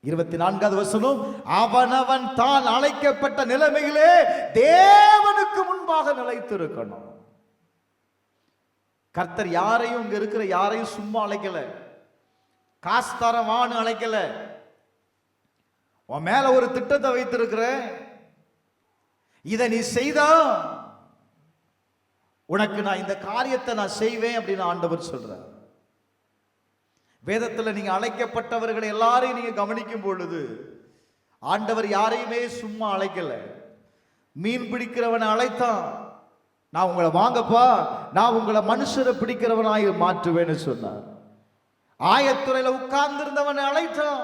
24வது வசனம், அவனவன் தான் அழைக்கப்பட்ட நிலைமையிலே தேவனுக்கு முன்பாக நிலைத்திருக்கணும். கர்த்தர் யாரையும், இங்க இருக்கிற யாரையும் சும்மா அழைக்கல, காஸ்தரவான்னு அழைக்கல. உன் மேல ஒரு திட்டத்தை வைத்திருக்கிற, இதை நீ செய்தா உனக்கு நான் இந்த காரியத்தை நான் செய்வேன் அப்படின்னு ஆண்டவர் சொல்றார். வேதத்தில் நீங்க அழைக்கப்பட்டவர்களை எல்லாரையும் நீங்க கவனிக்கும் பொழுது ஆண்டவர் யாரையுமே சும்மா அழைக்கல. மீன் பிடிக்கிறவனை அழைத்தான், நான் உங்களை வாங்கப்பா, நான் உங்களை மனுஷரை பிடிக்கிறவனாய் மாற்றுவேன்னு சொன்னார். ஆயத்துறையில உட்கார்ந்து இருந்தவனை அழைத்தான்.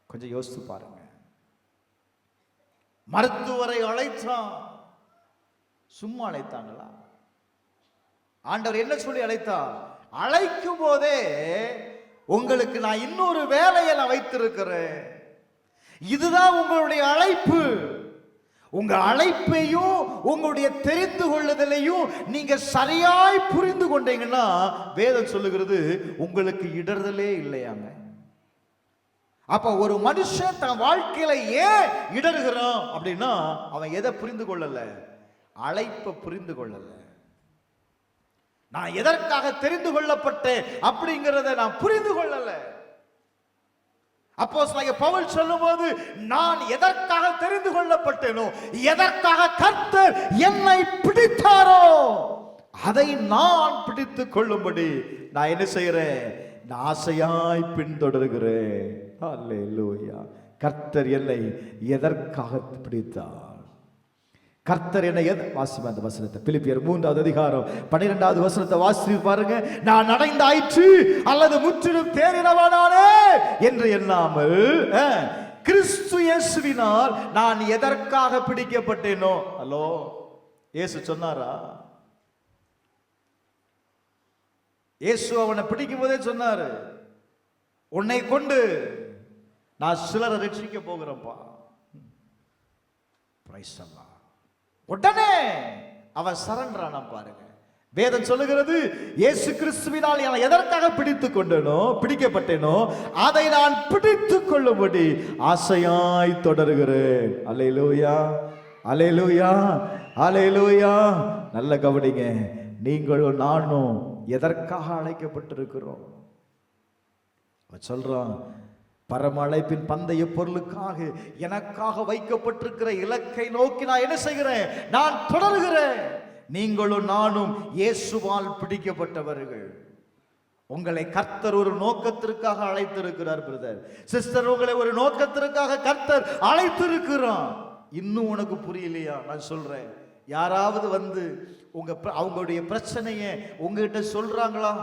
கொஞ்சம் யோசித்து பாருங்க. மருத்துவரை அழைத்தான், சும்மா அழைத்தாங்களா? ஆண்டவர் என்ன சொல்லி அழைத்தார்? அழைக்கும் போதே உங்களுக்கு நான் இன்னொரு வேலையை நான் வைத்திருக்கிறேன், இதுதான் உங்களுடைய அழைப்பு. உங்க அழைப்பையும் உங்களுடைய தெரிந்து கொள்ளுதலையும் நீங்க சரியாய் புரிந்து கொண்டீங்கன்னா வேதம் சொல்லுகிறது உங்களுக்கு இடர்தலே இல்லையாங்க. அப்ப ஒரு மனுஷன் தன் வாழ்க்கையில ஏன் இடறுகிறான் அப்படின்னா அவன் எதை புரிந்து கொள்ளல? அழைப்பை புரிந்து கொள்ளல. நான் எதற்காக தெரிந்து கொள்ளப்பட்டேன் அப்படிங்கிறத நான் புரிந்து கொள்ளல. அப்போஸ்தலனாகிய பவுல் சொல்லும்போது நான் எதற்காக தெரிந்து கொள்ளப்பட்டேனோ, எதற்காக கர்த்தர் என்னை பிடித்தாரோ அதை நான் பிடித்துக் கொள்ளும்படி நான் என்ன செய்கிறேன்? நான் ஆசையாய் பின்தொடர்கிறேன். அல்லேலூயா. கர்த்தர் என்னை எதற்காக பிடித்தார்? கர்த்தர் என்னை வாசிப்ப அந்த வசனத்தை, பிலிப்பியர் 3வது அதிகாரம் 12வது வசனத்தை வாசித்து பாருங்க. நான் அடைந்தாயிற்று அல்லது முற்றிலும் தேறினவனானே என்று எண்ணாமல் கிறிஸ்து இயேசுவினால் நான் எதற்காக பிடிக்கப்பட்டேனோ. ஹலோ, இயேசு சொன்னாரா? இயேசு அவனை பிடிக்கும் போதே சொன்னாரு, உன்னை கொண்டு நான் சிலரை ரட்சிக்க போகிறேன்ப்பா. பிரைஸ் அல்லாஹ். உடனே அவன் சரண்டரான பாருங்க. வேதம் சொல்லுகிறது, இயேசு கிறிஸ்துவினால் நான் எதற்காக பிடித்துக் கொண்டேனோ, பிடிக்கப்பட்டேனோ அதை நான் பிடித்துக் கொள்ளும்படி ஆசையாய் தொடர்கிறேன். அல்லேலூயா, அல்லேலூயா, அல்லேலூயா. நல்ல கவனிங்க, நீங்களும் நானும் எதற்காக அழைக்கப்பட்டிருக்கிறோம்? அவன் சொல்றான், பரம அழைப்பின் பந்தய பொருளுக்காக எனக்காக வைக்கப்பட்டிருக்கிற இலக்கை நோக்கி நான் என்ன செய்கிறேன்? நான் தொடர்கிறேன். நீங்களும் நானும் இயேசுவால் பிடிக்கப்பட்டவர்கள். உங்களை கர்த்தர் ஒரு நோக்கத்திற்காக அழைத்திருக்கிறார். பிரதர், சிஸ்டர், உங்களை ஒரு நோக்கத்திற்காக கர்த்தர் அழைத்திருக்கிறான். இன்னும் உனக்கு புரியலையா? நான் சொல்றேன், யாராவது வந்து அவங்களுடைய பிரச்சனையை உங்ககிட்ட சொல்றாங்களா?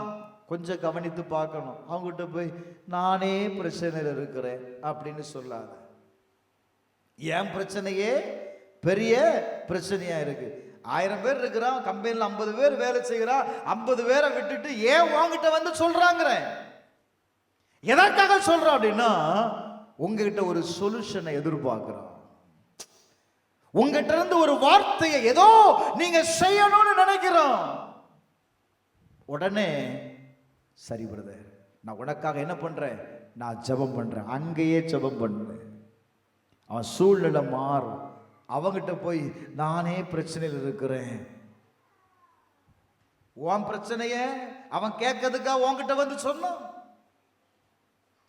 கொஞ்சம் கவனித்து பார்க்கணும். அவங்ககிட்ட போய் நானே பிரச்சனையில் இருக்கிறேன் அப்படின்னு சொல்லாத. என் பிரச்சனையே பெரிய பிரச்சனையா இருக்கு. 1000 பேர் இருக்கிறான், கம்பெனியில் 50 பேர் வேலை செய்கிறான், 50 பேரை விட்டுட்டு ஏன் உங்ககிட்ட வந்து சொல்றாங்க? எதற்காக சொல்றான் அப்படின்னா உங்ககிட்ட ஒரு சொல்யூஷனை எதிர்பார்க்கிறான். உங்ககிட்ட இருந்து ஒரு வார்த்தையை ஏதோ நீங்க செய்யணும்னு நினைக்கிறோம். உடனே சரி பிரதர், நான் உனக்காக என்ன பண்றேன்? நான் ஜெபம் பண்றேன். அங்கேயே ஜெபம் பண்றேன். அவன் சூழ்நிலை மாறும். அவங்கிட்ட போய் நானே பிரச்சனையில் இருக்கிறேன், உன் பிரச்சனைய அவன் கேட்கறதுக்காக உன்கிட்ட வந்து சொன்னான்.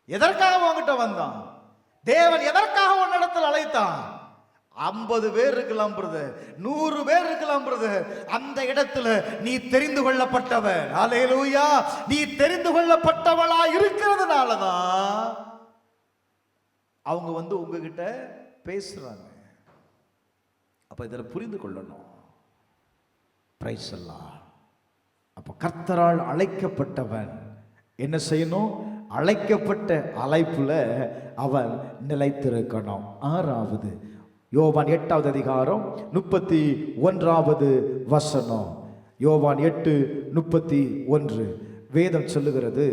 எதற்காக உன்கிட்ட வந்தான்? தேவன் எதற்காக உன்னிடத்தில் அழைத்தான்? 50 பேர் இருக்கலாம் பிரதர், 100 பேர் இருக்கலாம் பிரதர், அந்த இடத்துல நீ தெரிந்து கொள்ளப்பட்டவன். அல்லேலூயா. நீ தெரிந்து கொள்ளப்பட்டவளா இருக்கிறதுனாலதான் அவங்க வந்து உங்ககிட்ட பேசுறாங்க. அப்ப இதில் புரிந்து கொள்ளணும். பிரைஸ் அல்லாஹ். அப்ப கர்த்தரால் அழைக்கப்பட்டவன் என்ன செய்யணும்? அழைக்கப்பட்ட அழைப்புல அவன் நிலைத்திருக்கணும். 6வது யோவான் 8வது அதிகாரம் 31வது வசனம். யோவான் 8:31 வேதம் சொல்லுகிறது,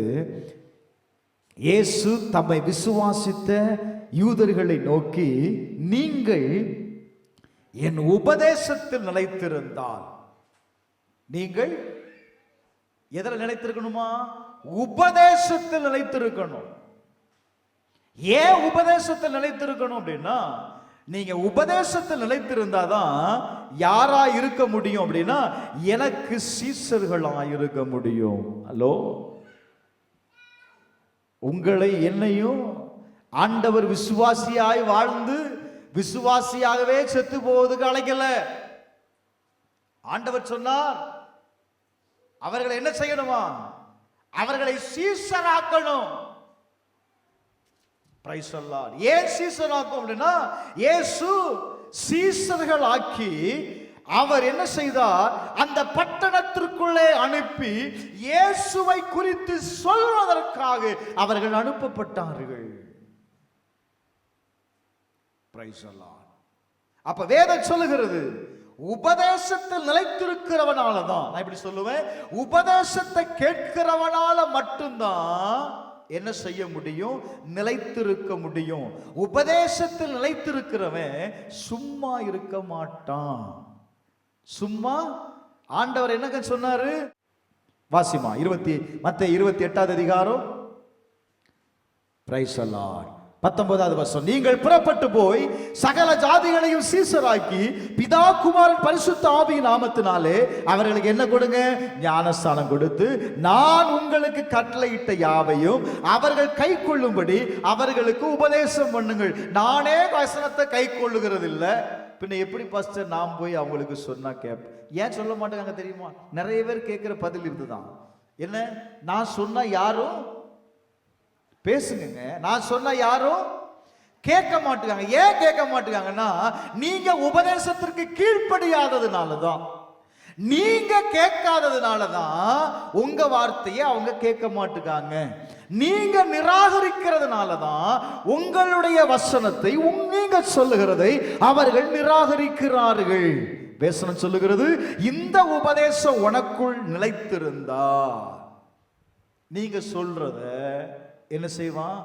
இயேசு தம்மை விசுவாசித்த யூதர்களை நோக்கி, நீங்கள் என் உபதேசத்தில் நிலைத்திருந்தால். நீங்கள் எதில் நிலைத்திருக்கணுமா? உபதேசத்தில் நிலைத்திருக்கணும். ஏன் உபதேசத்தில் நிலைத்திருக்கணும் அப்படின்னா, நீங்க உபதேசத்தில் நிலைத்திருந்தாதான் யாரா இருக்க முடியும் அப்படின்னா எனக்கு சீசர்களா இருக்க முடியும். ஹலோ, உங்களை என்னையும் ஆண்டவர் விசுவாசியாய் வாழ்ந்து விசுவாசியாகவே செத்து போவதுக்கு அழைக்கல. ஆண்டவர் சொன்னார், அவர்களை என்ன செய்யணுமா? அவர்களை சீஷராக்கணும். Price the Lord. ஏன் சீஷராக்கும் அப்படின்னா, இயேசு சீஷர்கள் ஆக்கி அவர் என்ன செய்தார்? அந்த பட்டணத்திற்குள்ளே அனுப்பி இயேசுவை குறித்து சொல்வதற்காக அவர்கள் அனுப்பப்பட்டார்கள். Price the Lord. அப்ப வேதம் சொல்லுகிறது, உபதேசத்தில் நிலைத்திருக்கிறவனால தான், நான் இப்படி சொல்லுவேன், உபதேசத்தை கேட்கிறவனால மட்டும்தான் என்ன செய்ய முடியும்? நிலைத்திருக்க முடியும். உபதேசத்தில் நிலைத்திருக்கிறவன் சும்மா இருக்க மாட்டான். சும்மா ஆண்டவர் என்னங்க சொன்னாரு? வாசிமா மத்தேயு 28வது அதிகாரம், பிரைஸ் தி லார்ட், 19வது வசனம். நீங்கள் புறப்பட்டு போய் சகல ஜாதிகளையும் சீஷராக்கி பிதா குமாரன் பரிசுத்த ஆவியின் நாமத்தினாலே அவர்களுக்கு என்ன கொடுங்க? ஞானஸ்தானம் கொடுத்து நான் உங்களுக்கு கட்டளையிட்ட யாவையும் அவர்கள் கை கொள்ளும்படி அவர்களுக்கு உபதேசம் பண்ணுங்கள். நானே வசனத்தை கை கொள்ளுகிறது இல்லை, பின்ன எப்படி பாஸ்டர் நாம் போய் அவங்களுக்கு சொன்னா கேட்ப? ஏன் சொல்ல மாட்டாங்க தெரியுமா? நிறைய பேர் கேட்கிற பதில் இதுதான். என்ன, நான் சொன்னா யாரும் பேசுங்க, நான் சொன்ன யாரும் கேட்க மாட்டாங்க. ஏன் கேட்க மாட்டாங்கன்னா, நீங்க உபதேசத்திற்கு கீழ்ப்படியாததுனால தான், நீங்க கேட்காததுனால தான் உங்க வார்த்தையை அவங்க கேட்க மாட்டாங்க. நீங்க நிராகரிக்கிறதுனால தான் உங்களுடைய வசனத்தை நீங்க சொல்லுகிறதை அவர்கள் நிராகரிக்கிறார்கள். வேதம் சொல்லுகிறது, இந்த உபதேசம் உனக்குள் நிலைத்திருந்தா நீங்க சொல்றத என்ன செய்வான்?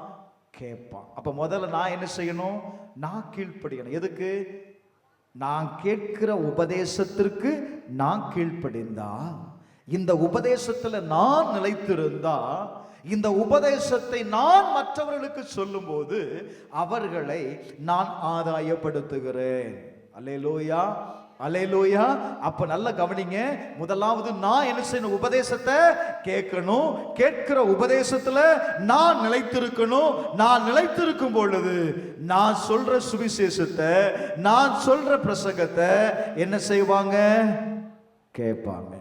கேட்பான். அப்ப முதல்ல நான் என்ன செய்யணும்? நான் கீழ்ப்படியணும். எதுக்கு? நான் கேட்கிற உபதேசத்திற்கு நான் கீழ்ப்படிந்தா, இந்த உபதேசத்துல நான் நிலைத்திருந்தா, இந்த உபதேசத்தை நான் மற்றவர்களுக்கு சொல்லும் போது அவர்களை நான் ஆதாயப்படுத்துகிறேன். அல்லேலூயா, அல்லேலூயா. அப்ப நல்ல கவனிங்க. முதலாவது நான் என்ன செய்யணும்? உபதேசத்தை கேட்கணும். கேட்கிற உபதேசத்துல நான் நிலைத்திருக்கணும். நான் நிலைத்திருக்கும் பொழுது நான் சொல்ற சுவிசேஷத்தை, நான் சொல்ற பிரசங்கத்தை என்ன செய்வாங்க? கேட்பாங்க.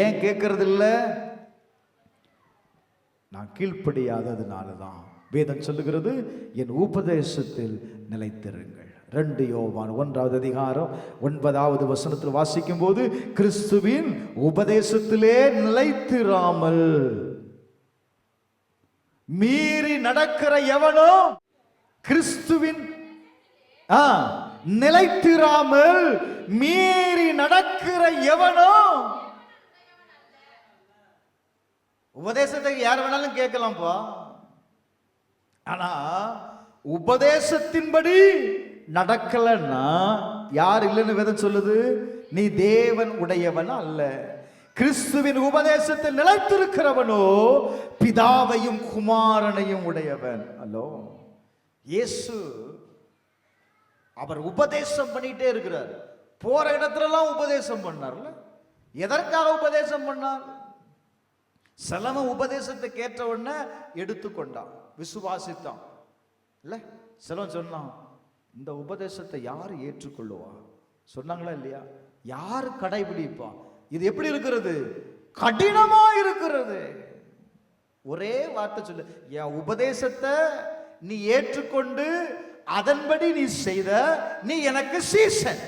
ஏன் கேட்கறது இல்ல? நான் கீழ்ப்படியாததுனால தான். வேதம் சொல்லுகிறது, என் உபதேசத்தில் நிலைத்திருங்கள். 2 யோவான் 1வது அதிகாரம் 9வது வசனத்தில் வாசிக்கும் போது, கிறிஸ்துவின் உபதேசத்திலே நிலைத்திராமல் மீறி நடக்கிற எவனோ, கிறிஸ்துவின் நிலைத்திராமல் மீறி நடக்கிற எவனோ, உபதேசத்தை யார் வேணாலும் கேட்கலாம்ப்பா, ஆனா உபதேசத்தின்படி நடக்கலன்னா யார் இல்லைன்னு வேதம் சொல்லுது? நீ தேவன் உடையவன் அல்ல. கிறிஸ்துவின் உபதேசத்தில் நிலைத்திருக்கிறவனோ பிதாவையும் குமாரனையும் உடையவன். அல்லோ, இயேசு அவர் உபதேசம் பண்ணிட்டே இருக்கிறார். போற இடத்துலலாம் உபதேசம் பண்ணார்ல. எதற்காக உபதேசம் பண்ணார்? சிலவன் உபதேசத்தை கேட்ட உடனே எடுத்துக்கொண்டான், விசுவாசித்தான் இல்ல. சிலவன் சொன்னான், இந்த உபதேசத்தை யாரு ஏற்றுக்கொள்ளுவா? சொன்னாங்களா இல்லையா? யாரு கடைபிடிப்பா? இது எப்படி இருக்கிறது? கடினமா இருக்கிறது. ஒரே வார்த்தை சொல்லு, என் உபதேசத்தை நீ ஏற்றுக்கொண்டு அதன்படி நீ செய்த, நீ எனக்கு சீசன்.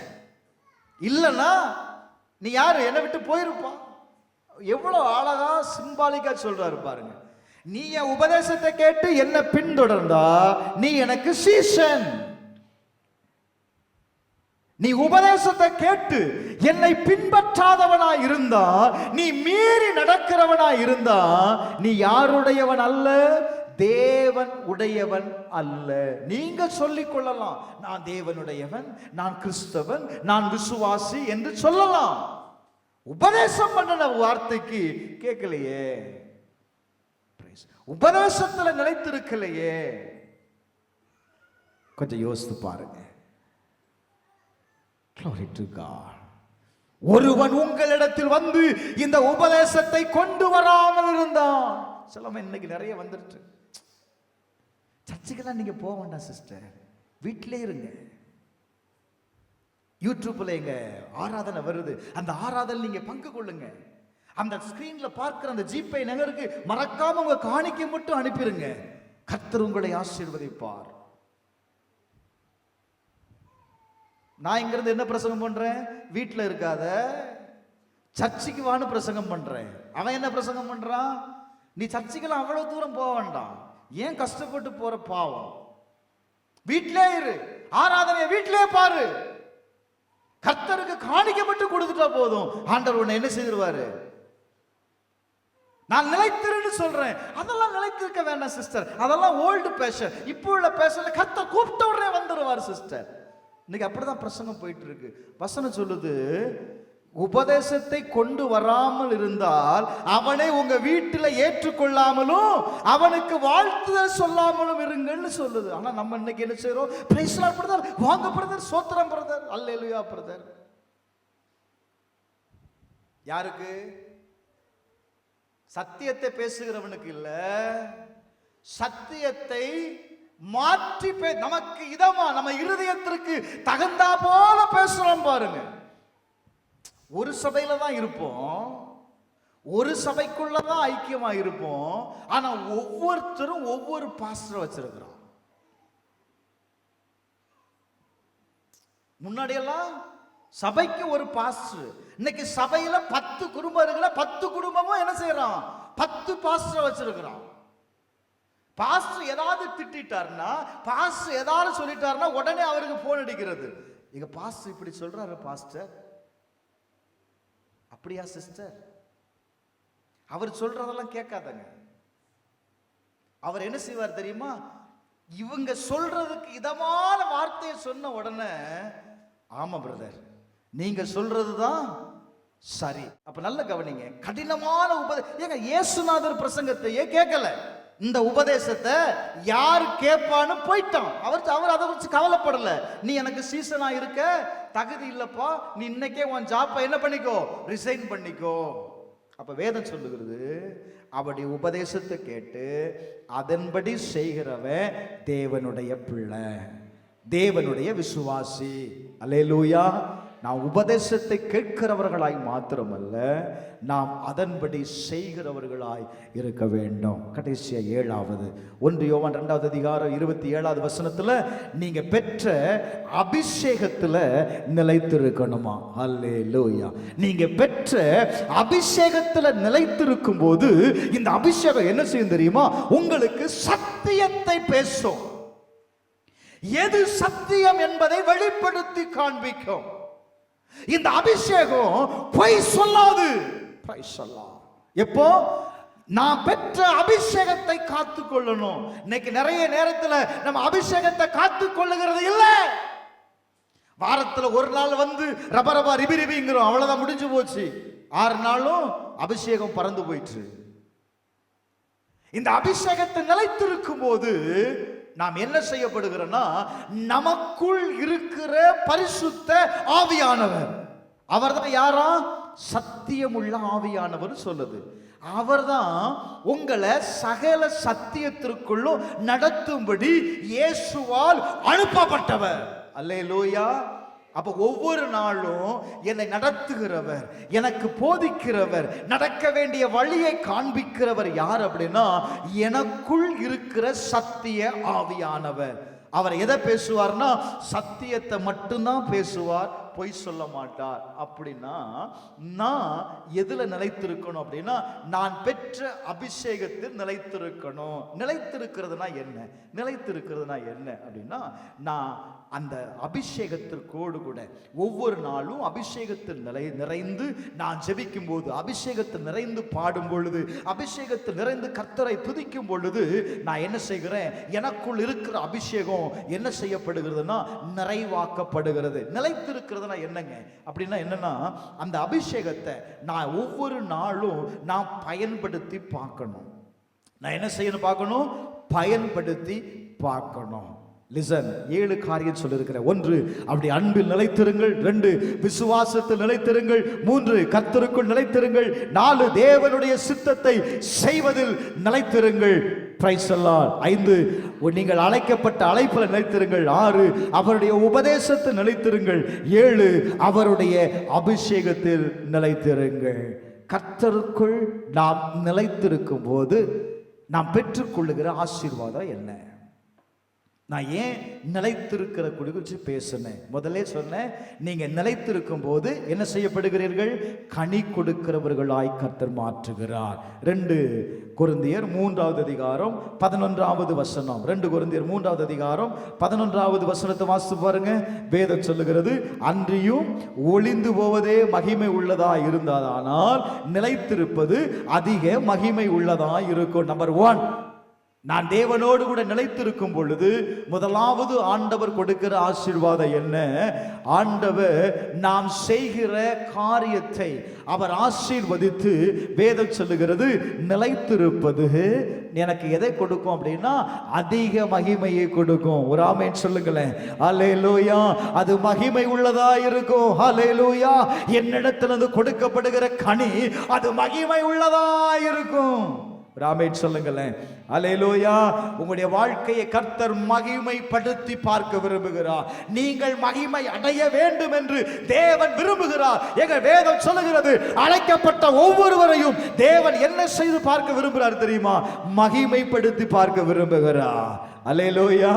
இல்லைன்னா நீ யாரு? என்னை விட்டு போயிருப்பா. எவ்வளவு அழகா சிம்பாலிக்கா சொல்றாரு பாருங்க. நீ என் உபதேசத்தை கேட்டு என்ன பின்தொடர்ந்தா நீ எனக்கு சீசன். நீ உபதேசத்தை கேட்டு என்னை பின்பற்றாதவனா இருந்தா, நீ மீறி நடக்கிறவனா இருந்தா, நீ யாருடையவன் அல்ல? தேவன் உடையவன் அல்ல. நீங்க சொல்லிக் கொள்ளலாம், நான் தேவனுடையவன், நான் கிறிஸ்தவன், நான் விசுவாசி என்று சொல்லலாம். உபதேசம் பண்ண வார்த்தைக்கு கேட்கலையே, உபதேசத்துல நிலைத்திருக்கலையே. கொஞ்சம் யோசித்து பாருங்க. Glory to God. ஒருவன் உங்களிடத்தில் வந்து இந்த உபதேசத்தை கொண்டு வராமல் இருந்தான். சிலவன் இன்னைக்கு நிறைய வந்துருச்சு. சர்ச்சுக்கெல்லாம் நீங்க போக வேண்டாம் சிஸ்டர், வீட்டிலே இருங்க. யூடியூப்ல எங்க ஆராதனை வருது, அந்த ஆராதனை நீங்க பங்கு கொள்ளுங்க. அந்த ஸ்கிரீன்ல பார்க்கிற அந்த ஜிபே நகருக்கு மறக்காம உங்க காணிக்கை மட்டும் அனுப்பிடுங்க. கர்த்தர் உங்களை ஆசீர்வதிப்பார். நான் இங்கிருந்து என்ன பிரசங்கம் பண்றேன்? வீட்டில் இருக்காத, சர்ச்சுக்கு வான்னு பிரசங்கம் பண்றேன். அவன் என்ன பிரசங்கம் பண்றான்? நீ சர்ச்சுக்கெல்லாம் அவ்வளவு தூரம் போக வேண்டாம், ஏன் கஷ்டப்பட்டு போற பாவம், வீட்டிலே இரு, ஆராதனையை வீட்டிலே பாரு, கர்த்தருக்கு காணிக்கை மட்டும் கொடுத்துட்டா போதும், ஆண்டவர் உன்னை என்ன செய்திருவாரு. நான் நிலைத்திருன்னு சொல்றேன். அதெல்லாம் நிலைத்திருக்க வேண்டாம் சிஸ்டர், அதெல்லாம் ஓல்டு பேஷன். இப்போ உள்ள பேஷன்ல கர்த்தர் கூப்பிட்ட உடனே வந்துடுவார் சிஸ்டர். இன்னைக்கு அப்படிதான் பிரசங்கம் போயிட்டு இருக்கு. வசனம் சொல்லுது, உபதேசத்தை கொண்டு வராமல் இருந்தால் அவனை உங்க வீட்டில் ஏற்றுக்கொள்ளாமலும் அவனுக்கு வாழ்த்துதல் சொல்லாமலும் இருங்கன்னு சொல்லுது. ஆனா நம்ம இன்னைக்கு என்ன செய்யறோம்? பிரைஸ் லார்ட் பிரதர், வாங்க பிரதர், சோத்திரம் பிரதர், அல்லேலூயா பிரதர். யாருக்கு? சத்தியத்தை பேசுகிறவனுக்கு இல்ல, சத்தியத்தை மாற்றி நமக்கு இதமா நம்ம இருதயத்திற்கு தகுந்தா போல பேசுறோம் பாருங்க. ஒரு சபையில தான் இருப்போம், ஒரு சபைக்குள்ளதான் ஐக்கியமா இருப்போம். ஆனா ஒவ்வொருத்தரும் ஒவ்வொரு பாஸ்டர் வச்சிருக்கிறோம். முன்னாடியெல்லாம் சபைக்கு ஒரு பாஸ்டர், இன்னைக்கு சபையில 10 குடும்பம் இருக்குல்ல, 10 குடும்பமும் என்ன செய்யறோம்? 10 பாஸ்டர் வச்சிருக்கிறோம். பாஸ்டர் ஏதாவது திட்டாருன்னா, பாஸ்டர் ஏதாவது சொல்லிட்டாருன்னா உடனே அவருக்கு போன் அடிக்கிறது. எங்க பாஸ்டர் இப்படி சொல்றாரு பாஸ்டர். அப்படியா சிஸ்டர்? அவர் சொல்றதெல்லாம் கேட்காதங்க. அவர் என்ன செய்வார் தெரியுமா? இவங்க சொல்றதுக்கு இதமான வார்த்தையை சொன்ன உடனே, ஆமா பிரதர், நீங்க சொல்றதுதான் சரி. அப்ப நல்ல கவனிங்க, கடினமான ஏங்க இயேசுநாதர் பிரசங்கத்தையே கேட்கல, இந்த உபதேசத்தை யார் கேட்பான்னு போயிட்டான். அவர் அதை வச்சு கவலைப்படல. நீ எனக்கு சீசனா இருக்க தகுதி இல்லப்பா, நீ இன்னைக்கே உன் ஜாப்பை என்ன பண்ணிக்கோ, ரிசைன் பண்ணிக்கோ. அப்ப வேதம் சொல்லுகிறது, அவருடைய உபதேசத்தை கேட்டு அதன்படி செய்கிறவன் தேவனுடைய பிள்ளை, தேவனுடைய விசுவாசி. அல்லேலூயா. நாம் உபதேசத்தை கேட்கிறவர்களாய் மாத்திரமல்ல, நாம் அதன்படி செய்கிறவர்களாய் இருக்க வேண்டும். கடைசியா 7வது 1 யோவான் 2வது அதிகாரம் 27வது வசனத்துல, நீங்க பெற்ற அபிஷேகத்துல நிலைத்திருக்கணுமா? அல்லேலூயா. நீங்க பெற்ற அபிஷேகத்துல நிலைத்திருக்கும் போது இந்த அபிஷேகம் என்ன செய்யும் தெரியுமா? உங்களுக்கு சத்தியத்தை பேசும். எது சத்தியம் என்பதை வெளிப்படுத்தி காண்பிக்கும். இந்த அபிஷேகம் பொய் சொல்லாது. எப்போ? நான் பெற்ற அபிஷேகத்தை காத்துக்கொள்ளணும். இன்னைக்கு நிறைய நேரத்தில் நம்ம அபிஷேகத்தை காத்துக்கொள்ளுகிறது இல்லை. வாரத்தில் ஒரு நாள் வந்து ரபரபா ரிபி ரிபிங்கிறோம், அவ்வளவுதான், முடிஞ்சு போச்சு. 6 நாளும் அபிஷேகம் பறந்து போயிற்று. இந்த அபிஷேகத்தை நிலைத்திருக்கும் போது நாம் என்ன செய்யப்படுகிறோம்னா, நமக்குள் இருக்கிற பரிசுத்த ஆவியானவர், அவர்தான் யாரா? சத்தியமுள்ள ஆவியானவர் சொல்லுது. அவர்தான் உங்களை சகல சத்தியத்திற்குள்ளும் நடத்தும்படி இயேசுவால் அனுப்பப்பட்டவர். அல்லேலூயா. அப்ப ஒவ்வொரு நாளும் என்னை நடத்துகிறவர், எனக்கு போதிக்கிறவர், நடக்க வேண்டிய வழியை காண்பிக்கிறவர் யார் அப்படின்னா, எனக்குள் இருக்கிற சத்திய ஆவியானவர். அவர் எதை பேசுவார்னா, சத்தியத்தை மட்டும்தான் பேசுவார், பொய் சொல்ல மாட்டார். அப்படின்னா நான் எதுல நிலைத்திருக்கணும் அப்படின்னா, நான் பெற்ற அபிஷேகத்தில் நிலைத்திருக்கணும். நிலைத்திருக்கிறதுனா என்ன? நிலைத்திருக்கிறதுனா என்ன அப்படின்னா, நான் அந்த அபிஷேகத்திற்கோடு கூட ஒவ்வொரு நாளும் அபிஷேகத்தில் நிறைந்து நான் ஜெபிக்கும் போது, அபிஷேகத்தில் நிறைந்து பாடும் பொழுது, அபிஷேகத்தில் நிறைந்து கர்த்தரை துதிக்கும் பொழுது நான் என்ன செய்கிறேன்? எனக்குள் இருக்கிற அபிஷேகம் என்ன செய்யப்படுகிறதுனா நிறைவாக்கப்படுகிறது. நிலைத்திருக்கிறதுனா என்னங்க அப்படின்னா, என்னன்னா அந்த அபிஷேகத்தை நான் ஒவ்வொரு நாளும் நான் பயன்படுத்தி பார்க்கணும். நான் என்ன செய்யணும்? பார்க்கணும், பயன்படுத்தி பார்க்கணும். லிசன், 7 காரியம் சொல்லியிருக்கிறேன். 1, அப்படி அன்பில் நிலைத்திருங்கள். 2, விசுவாசத்தில் நிலைத்திருங்கள். 3, கர்த்தருக்குள் நிலைத்திருங்கள். 4, தேவனுடைய சித்தத்தை செய்வதில் நிலைத்திருங்கள். Price the Lord. 5 நீங்கள் அழைக்கப்பட்ட அழைப்பில் நிலைத்திருங்கள். 6 அவருடைய உபதேசத்தில் நிலைத்திருங்கள். 7 அவருடைய அபிஷேகத்தில் நிலைத்திருங்கள். கர்த்தருக்குள் நாம் நிலைத்திருக்கும் போது நாம் பெற்றுக்கொள்ளுகிற ஆசீர்வாதம் என்ன? நான் ஏன் நிலைத்திருக்கிற குறித்து பேசுனேன்? முதல்ல சொன்னேன், நீங்க நிலைத்திருக்கும் போது என்ன செய்யப்படுகிறீர்கள்? கனி கொடுக்கிறவர்களாய் கர்த்தர் மாற்றுகிறார். 2 கொரிந்தியர் 3வது அதிகாரம் 11வது வசனம். 2 கொரிந்தியர் 3வது அதிகாரம் 11வது வசனத்தை வாசித்து பாருங்க. வேதம் சொல்லுகிறது, அன்றியும் ஒளிந்து போவதே மகிமை உள்ளதா இருந்தால் நிலைத்திருப்பது அதிக மகிமை உள்ளதா இருக்கும். நம்பர் 1, நான் தேவனோடு கூட நிலைத்திருக்கும் பொழுது முதலாவது ஆண்டவர் கொடுக்கிற ஆசீர்வாதம் என்ன? ஆண்டவர் நாம் செய்கிற காரியத்தை அவர் ஆசீர்வதித்து வேதம் சொல்லுகிறது, நிலைத்திருப்பது எனக்கு எதை கொடுக்கும் அப்படின்னா அதிக மகிமையை கொடுக்கும். ஒரு ஆமென் சொல்லுங்களேன். அல்லேலூயா. அது மகிமை உள்ளதா இருக்கும். அல்லேலூயா. என்னிடத்திலிருந்து கொடுக்கப்படுகிற கனி அது மகிமை உள்ளதா இருக்கும். ஆமென் சொல்லுங்களேன். அல்லேலூயா. உங்களுடைய வாழ்க்கையை கர்த்தர் மகிமைப்படுத்தி பார்க்க விரும்புகிறார். நீங்கள் மகிமை அடைய வேண்டும் என்று தேவன் விரும்புகிறார். எங்க வேதம் சொல்லுகிறது, அழைக்கப்பட்ட ஒவ்வொருவரையும் தேவன் என்ன செய்து பார்க்க விரும்புகிறார் தெரியுமா? மகிமைப்படுத்தி பார்க்க விரும்புகிறார். அல்லேலூயா,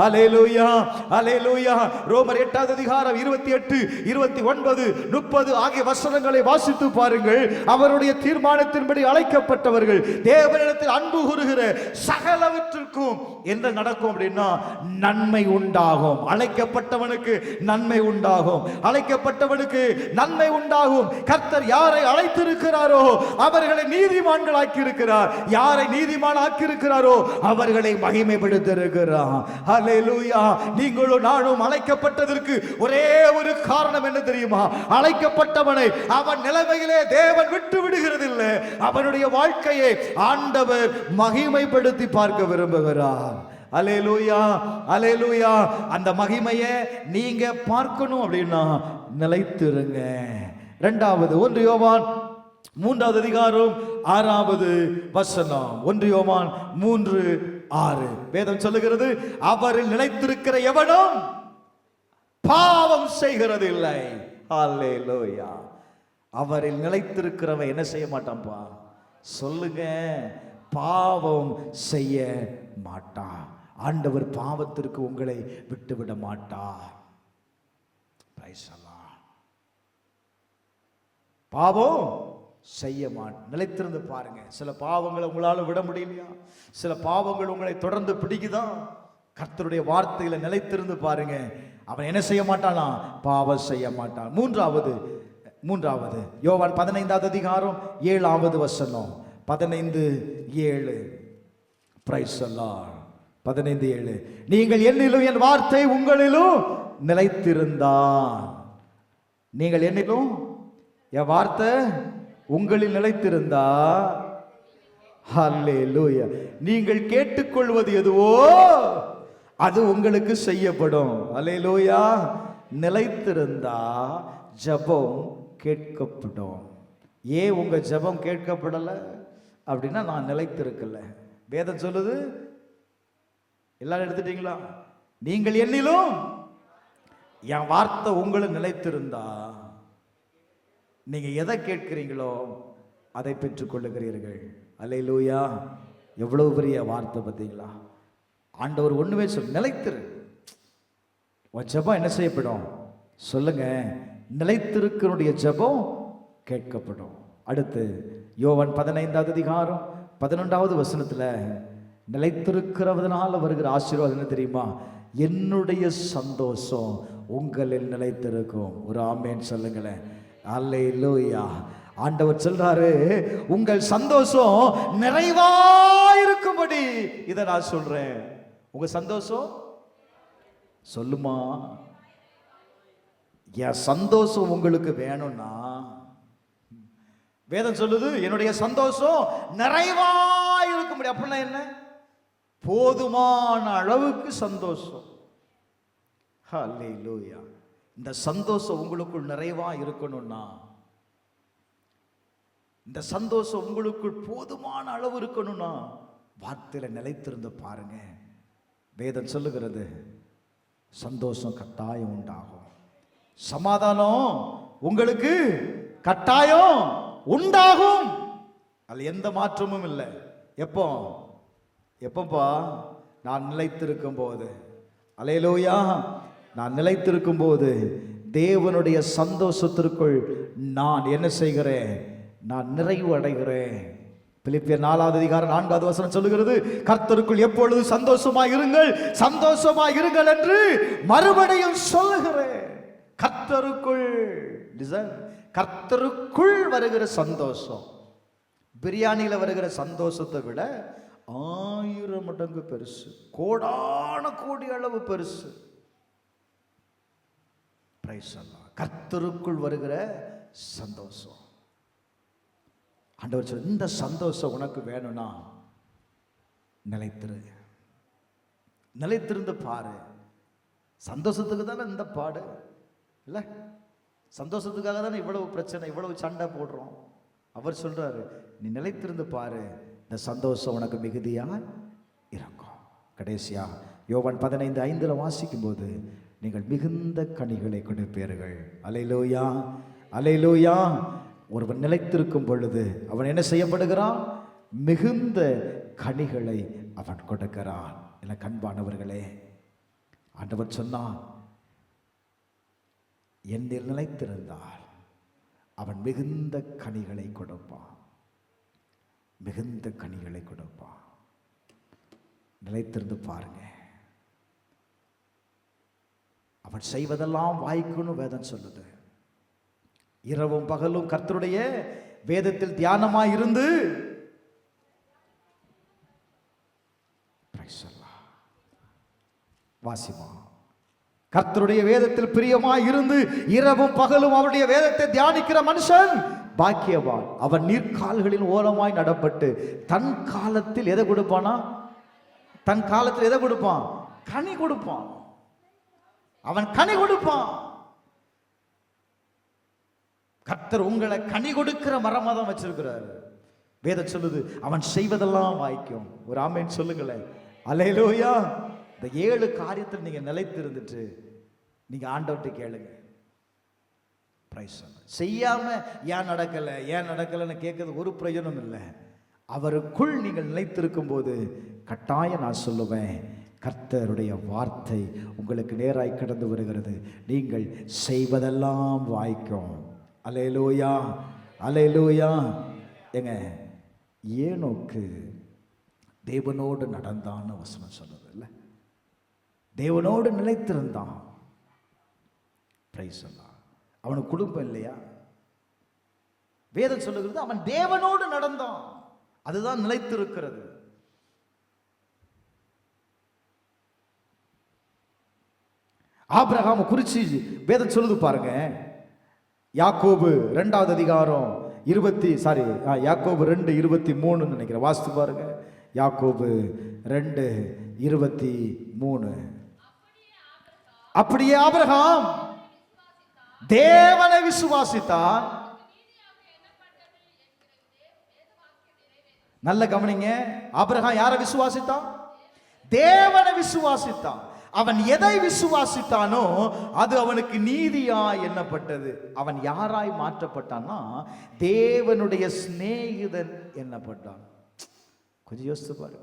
அல்லேலூயா, அல்லேலூயா. ரோமர் 8வது அதிகாரம் 28, 29, 30 ஆகிய வசனங்களை வாசித்து பாருங்கள். அவருடைய தீர்மானத்தின்படி அழைக்கப்பட்டவர்கள் தேவனிடத்தில் அன்பு கூறுகிற சகலவற்றிற்கும் என்ன நடக்கும் அப்படின்னா நன்மை உண்டாகும். அழைக்கப்பட்டவனுக்கு நன்மை உண்டாகும். அழைக்கப்பட்டவனுக்கு நன்மை உண்டாகும். கர்த்தர் யாரை அழைத்திருக்கிறாரோ அவர்களை நீதிமான்கள் ஆக்கி இருக்கிறார். யாரை நீதிமான் ஆக்கி இருக்கிறாரோ அவர்களை மகிமைப்படுத்த இருக்கிறார். ஹல்லேலூயா. நீங்களும் நானும் அழைக்கப்பட்டதற்கு ஒரே ஒரு காரணம் என்ன தெரியுமா? அழைக்கப்பட்டவனை அவன் நிலைமையிலே தேவன் விட்டு விடுகிறதில்லை. அவனுடைய வாழ்க்கையை ஆண்டவர் மகிமைப்படுத்தி பார்க்க விரும்புகிறார். அல்லேலூயா, அல்லேலூயா. அந்த மகிமையை நீங்க பார்க்கணும் அப்படின்னா நிலைத்திருங்க. 2வது 1 யோவான் 3வது அதிகாரம் 6வது வசனம். 1 யோவான் 3:6 வேதம் சொல்லுகிறது, அவரில் நிலைத்திருக்கிற எவனும் பாவம் செய்கிறது இல்லை. அல்லேலூயா. அவரில் நிலைத்திருக்கிறவன் என்ன செய்ய மாட்டான்பா? சொல்லுங்க, பாவம் செய்ய மாட்டான். ஆண்டவர் பாவத்திற்கு உங்களை விட்டுவிட மாட்டார். பாவம் செய்ய மாட்டேன். நிலைத்திருந்து பாருங்க. சில பாவங்களை உங்களால விட முடியலையா? சில பாவங்கள் உங்களை தொடர்ந்து பிடிக்குதான்? கர்த்தருடைய வார்த்தையில நிலைத்திருந்து பாருங்க. அவன் என்ன செய்ய மாட்டானா? பாவம் செய்ய மாட்டான். 3வது யோவான் 15வது அதிகாரம் 7வது வசனம். 15:7 பிரைஸ் தி லார்ட். 15:7 நீங்கள் என்னிலும் என் வார்த்தை உங்களிலும் நிலைத்திருந்தால், நீங்கள் என்னிலும் என் வார்த்தை உங்களில் நிலைத்திருந்தா, ஹல்லேலூயா, நீங்கள் கேட்டுக்கொள்வது எதுவோ அது உங்களுக்கு செய்யப்படும். ஹல்லேலூயா. நிலைத்திருந்தா ஜெபம் கேட்கப்படும். ஏன் உங்க ஜெபம் கேட்கப்படலை அப்படின்னா நான் நிலைத்திருக்கல. வேதம் சொல்லுது, எல்லாரும் எடுத்துட்டீங்களா? நீங்கள் என்னிலும் என் வார்த்தை உங்களும் நிலைத்திருந்தா நீங்க எதை கேட்கிறீங்களோ அதை பெற்றுக் கொள்ளுகிறீர்கள். அல்லேலூயா. எவ்வளவு பெரிய வார்த்தை பார்த்தீங்களா? ஆண்டவர் ஒண்ணுமே சொல்ல, நிலைத்திரு. உன் ஜெபம் என்ன செய்யப்படும்? சொல்லுங்க, நிலைத்திருக்கிறனுடைய ஜெபம் கேட்கப்படும். அடுத்து யோவான் 15வது அதிகாரம் 11வது வசனத்துல நிலைத்திருக்கிறதுனால வருகிற ஆசீர்வாதம் என்ன தெரியுமா? என்னுடைய சந்தோஷம் உங்களில் நிலைத்திருக்கும். ஒரு ஆமென் சொல்லுங்களேன். அல்லேலூயா. ஆண்டவர் சொல்றாரு, உங்கள் சந்தோஷம் நிறைவாயிருக்கும்படி இதை நான் சொல்றேன். உங்க சந்தோஷம் சொல்லுமா? என் சந்தோஷம் உங்களுக்கு வேணும்னா வேதம் சொல்லுது, என்னுடைய சந்தோஷம் நிறைவாயிருக்கும்படி. அப்படின்னா என்ன? போதுமான அளவுக்கு சந்தோஷம். ஹல்லேலூயா. இந்த சந்தோஷம் உங்களுக்குள் நிறைவா இருக்கணும்னா, இந்த சந்தோஷம் உங்களுக்குள் போதுமான அளவு இருக்கணும்னா வார்த்தையில நிலைத்திருந்து பாருங்க. வேதம் சொல்லுகிறது சந்தோஷம் கட்டாயம் உண்டாகும், சமாதானம் உங்களுக்கு கட்டாயம் உண்டாகும். அது எந்த மாற்றமும் இல்லை. எப்பப்பா? நான் நிலைத்திருக்கும் போது. அல்லேலூயா. நான் நிலைத்திருக்கும் போது தேவனுடைய சந்தோஷத்திற்குள் நான் என்ன செய்கிறேன்? நான் நிறைவு அடைகிறேன். பிலிப்பியர் 4:4 சொல்லுகிறது, கர்த்தருக்குள் எப்பொழுது சந்தோஷமாய் இருங்கள், சந்தோஷமாய் இருங்கள் என்று மறுபடியும் சொல்லுகிறேன். கர்த்தருக்குள் வருகிற சந்தோஷம் பிரியாணியில வருகிற சந்தோஷத்தை விட 1000 மடங்கு பெருசு, கோடான கோடி அளவு பெருசு. கர்த்தருக்குள் வருகிற சந்தோஷம். ஆண்டவர் சொல்ல, இந்த சந்தோஷம் உனக்கு வேணும்னா நிலைத்திருந்து பாரு. சந்தோஷத்துக்கு தானே இந்த பாடு இல்லை, சந்தோஷத்துக்காக தானே இவ்வளவு பிரச்சனை, இவ்வளவு சண்டை போடுறோம். அவர் சொல்றாரு, நீ நிலைத்திருந்து பாரு, இந்த சந்தோஷம் உனக்கு மிகுதியா இருக்கும். கடைசியா யோவான் 15:5 வாசிக்கும் போது, நீங்கள் மிகுந்த கனிகளை கொடுப்பீர்கள். அல்லேலூயா, அல்லேலூயா. ஒருவன் நிலைத்திருக்கும் பொழுது அவன் என்ன செய்யப்படுகிறான்? மிகுந்த கனிகளை அவன் கொடுக்கிறான். என கண்பானவர்களே, ஆண்டவர் சொன்னான், என்னில் நிலைத்திருந்தால் அவன் மிகுந்த கனிகளை கொடுப்பான், மிகுந்த கனிகளை கொடுப்பான். நிலைத்திருந்து பாருங்க. அவன் செய்வதெல்லாம் வாய்க்குன்னு வேதம் சொல்லுது. இரவும் பகலும் கர்த்தருடைய வேதத்தில் தியானமாய் இருந்து வாசிமா, கர்த்தருடைய வேதத்தில் பிரியமாய் இருந்து இரவும் பகலும் அவருடைய வேதத்தை தியானிக்கிற மனுஷன் பாக்கியவான். அவன் நீர்க்கால்களின் ஓரமாய் நடப்பட்டு தன் காலத்தில் எதை கொடுப்பானா? தன் காலத்தில் எதை கொடுப்பான்? கனி கொடுப்பான். அவன் கனி கொடுப்பான். கர்த்தர் உங்களை கனி கொடுக்கிற மரமா தான் வச்சிருக்கிறார். வேதம் சொல்லுது, அவன் செய்வதெல்லாம் வாய்க்கும். ஒரு ஆமென் சொல்லுங்களேன். அல்லேலூயா. இந்த 7 காரியத்தில் நீங்க நிலைத்து இருந்துட்டு நீங்க ஆண்டவர்கிட்ட கேளுங்க. செய்யாம ஏன் நடக்கலன்னு கேட்கறது ஒரு பிரயோஜனம் இல்லை. அவருக்குள் நீங்கள் நிலைத்திருக்கும் போது கட்டாயம் நான் சொல்லுவேன், கர்த்தருடைய வார்த்தை உங்களுக்கு நேராய் கடந்து வருகிறது. நீங்கள் செய்வதெல்லாம் வாய்க்கும். அல்லேலூயா, அல்லேலூயா. ஏங்க, ஏனோக்கு தேவனோடு நடந்தான்னு வசனம் சொல்லுது இல்லை? தேவனோடு நிலைத்திருந்தான். அவனுக்கு குடும்பம் இல்லையா? வேதம் சொல்லுகிறது அவன் தேவனோடு நடந்தான். அதுதான் நிலைத்திருக்கிறது. ஆபிரகாம் குறிச்சு வேதம் சொல்லுது பாருங்க. யாக்கோபு 2 அதிகாரம் யாக்கோபு 2:23 நினைக்கிறேன். வாசித்து பாருங்க. யாக்கோபு 2:23. அப்படியே ஆபிரகாம் தேவனை விசுவாசித்தான். நல்ல கவனிங்க. ஆபிரகாம் யாரை விசுவாசித்தான்? தேவனை விசுவாசித்தான். அவன் எதை விசுவாசித்தானோ அது அவனுக்கு நீதியா எண்ணப்பட்டது. அவன் யாராய் மாற்றப்பட்டான்னா தேவனுடைய சிநேகிதன் எண்ணப்பட்டான். கொஞ்சம் யோசித்து பாரு.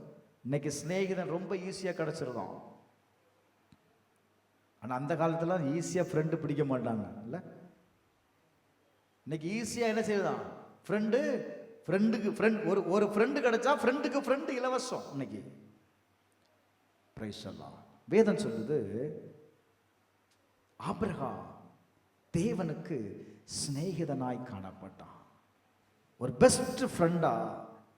இன்னைக்கு சிநேகிதன் ரொம்ப ஈஸியா கிடைச்சிருந்தான். ஆனா அந்த காலத்துல ஈஸியா ஃப்ரெண்டு பிடிக்க மாட்டாங்க இல்ல? இன்னைக்கு ஈஸியா என்ன செய்யலாம்? ஃப்ரெண்டுக்கு ஃப்ரெண்ட், ஒரு ஃப்ரெண்டு கிடைச்சா ஃப்ரெண்டுக்கு ஃப்ரெண்டு இலவசம். இன்னைக்கு பிரைஸ் எல்லாம் வேதம் சொல்லுது, ஆபிரகாம் தேவனுக்கு சிநேகிதனாய் காணப்பட்டான். ஒரு பெஸ்ட் ஃப்ரெண்டா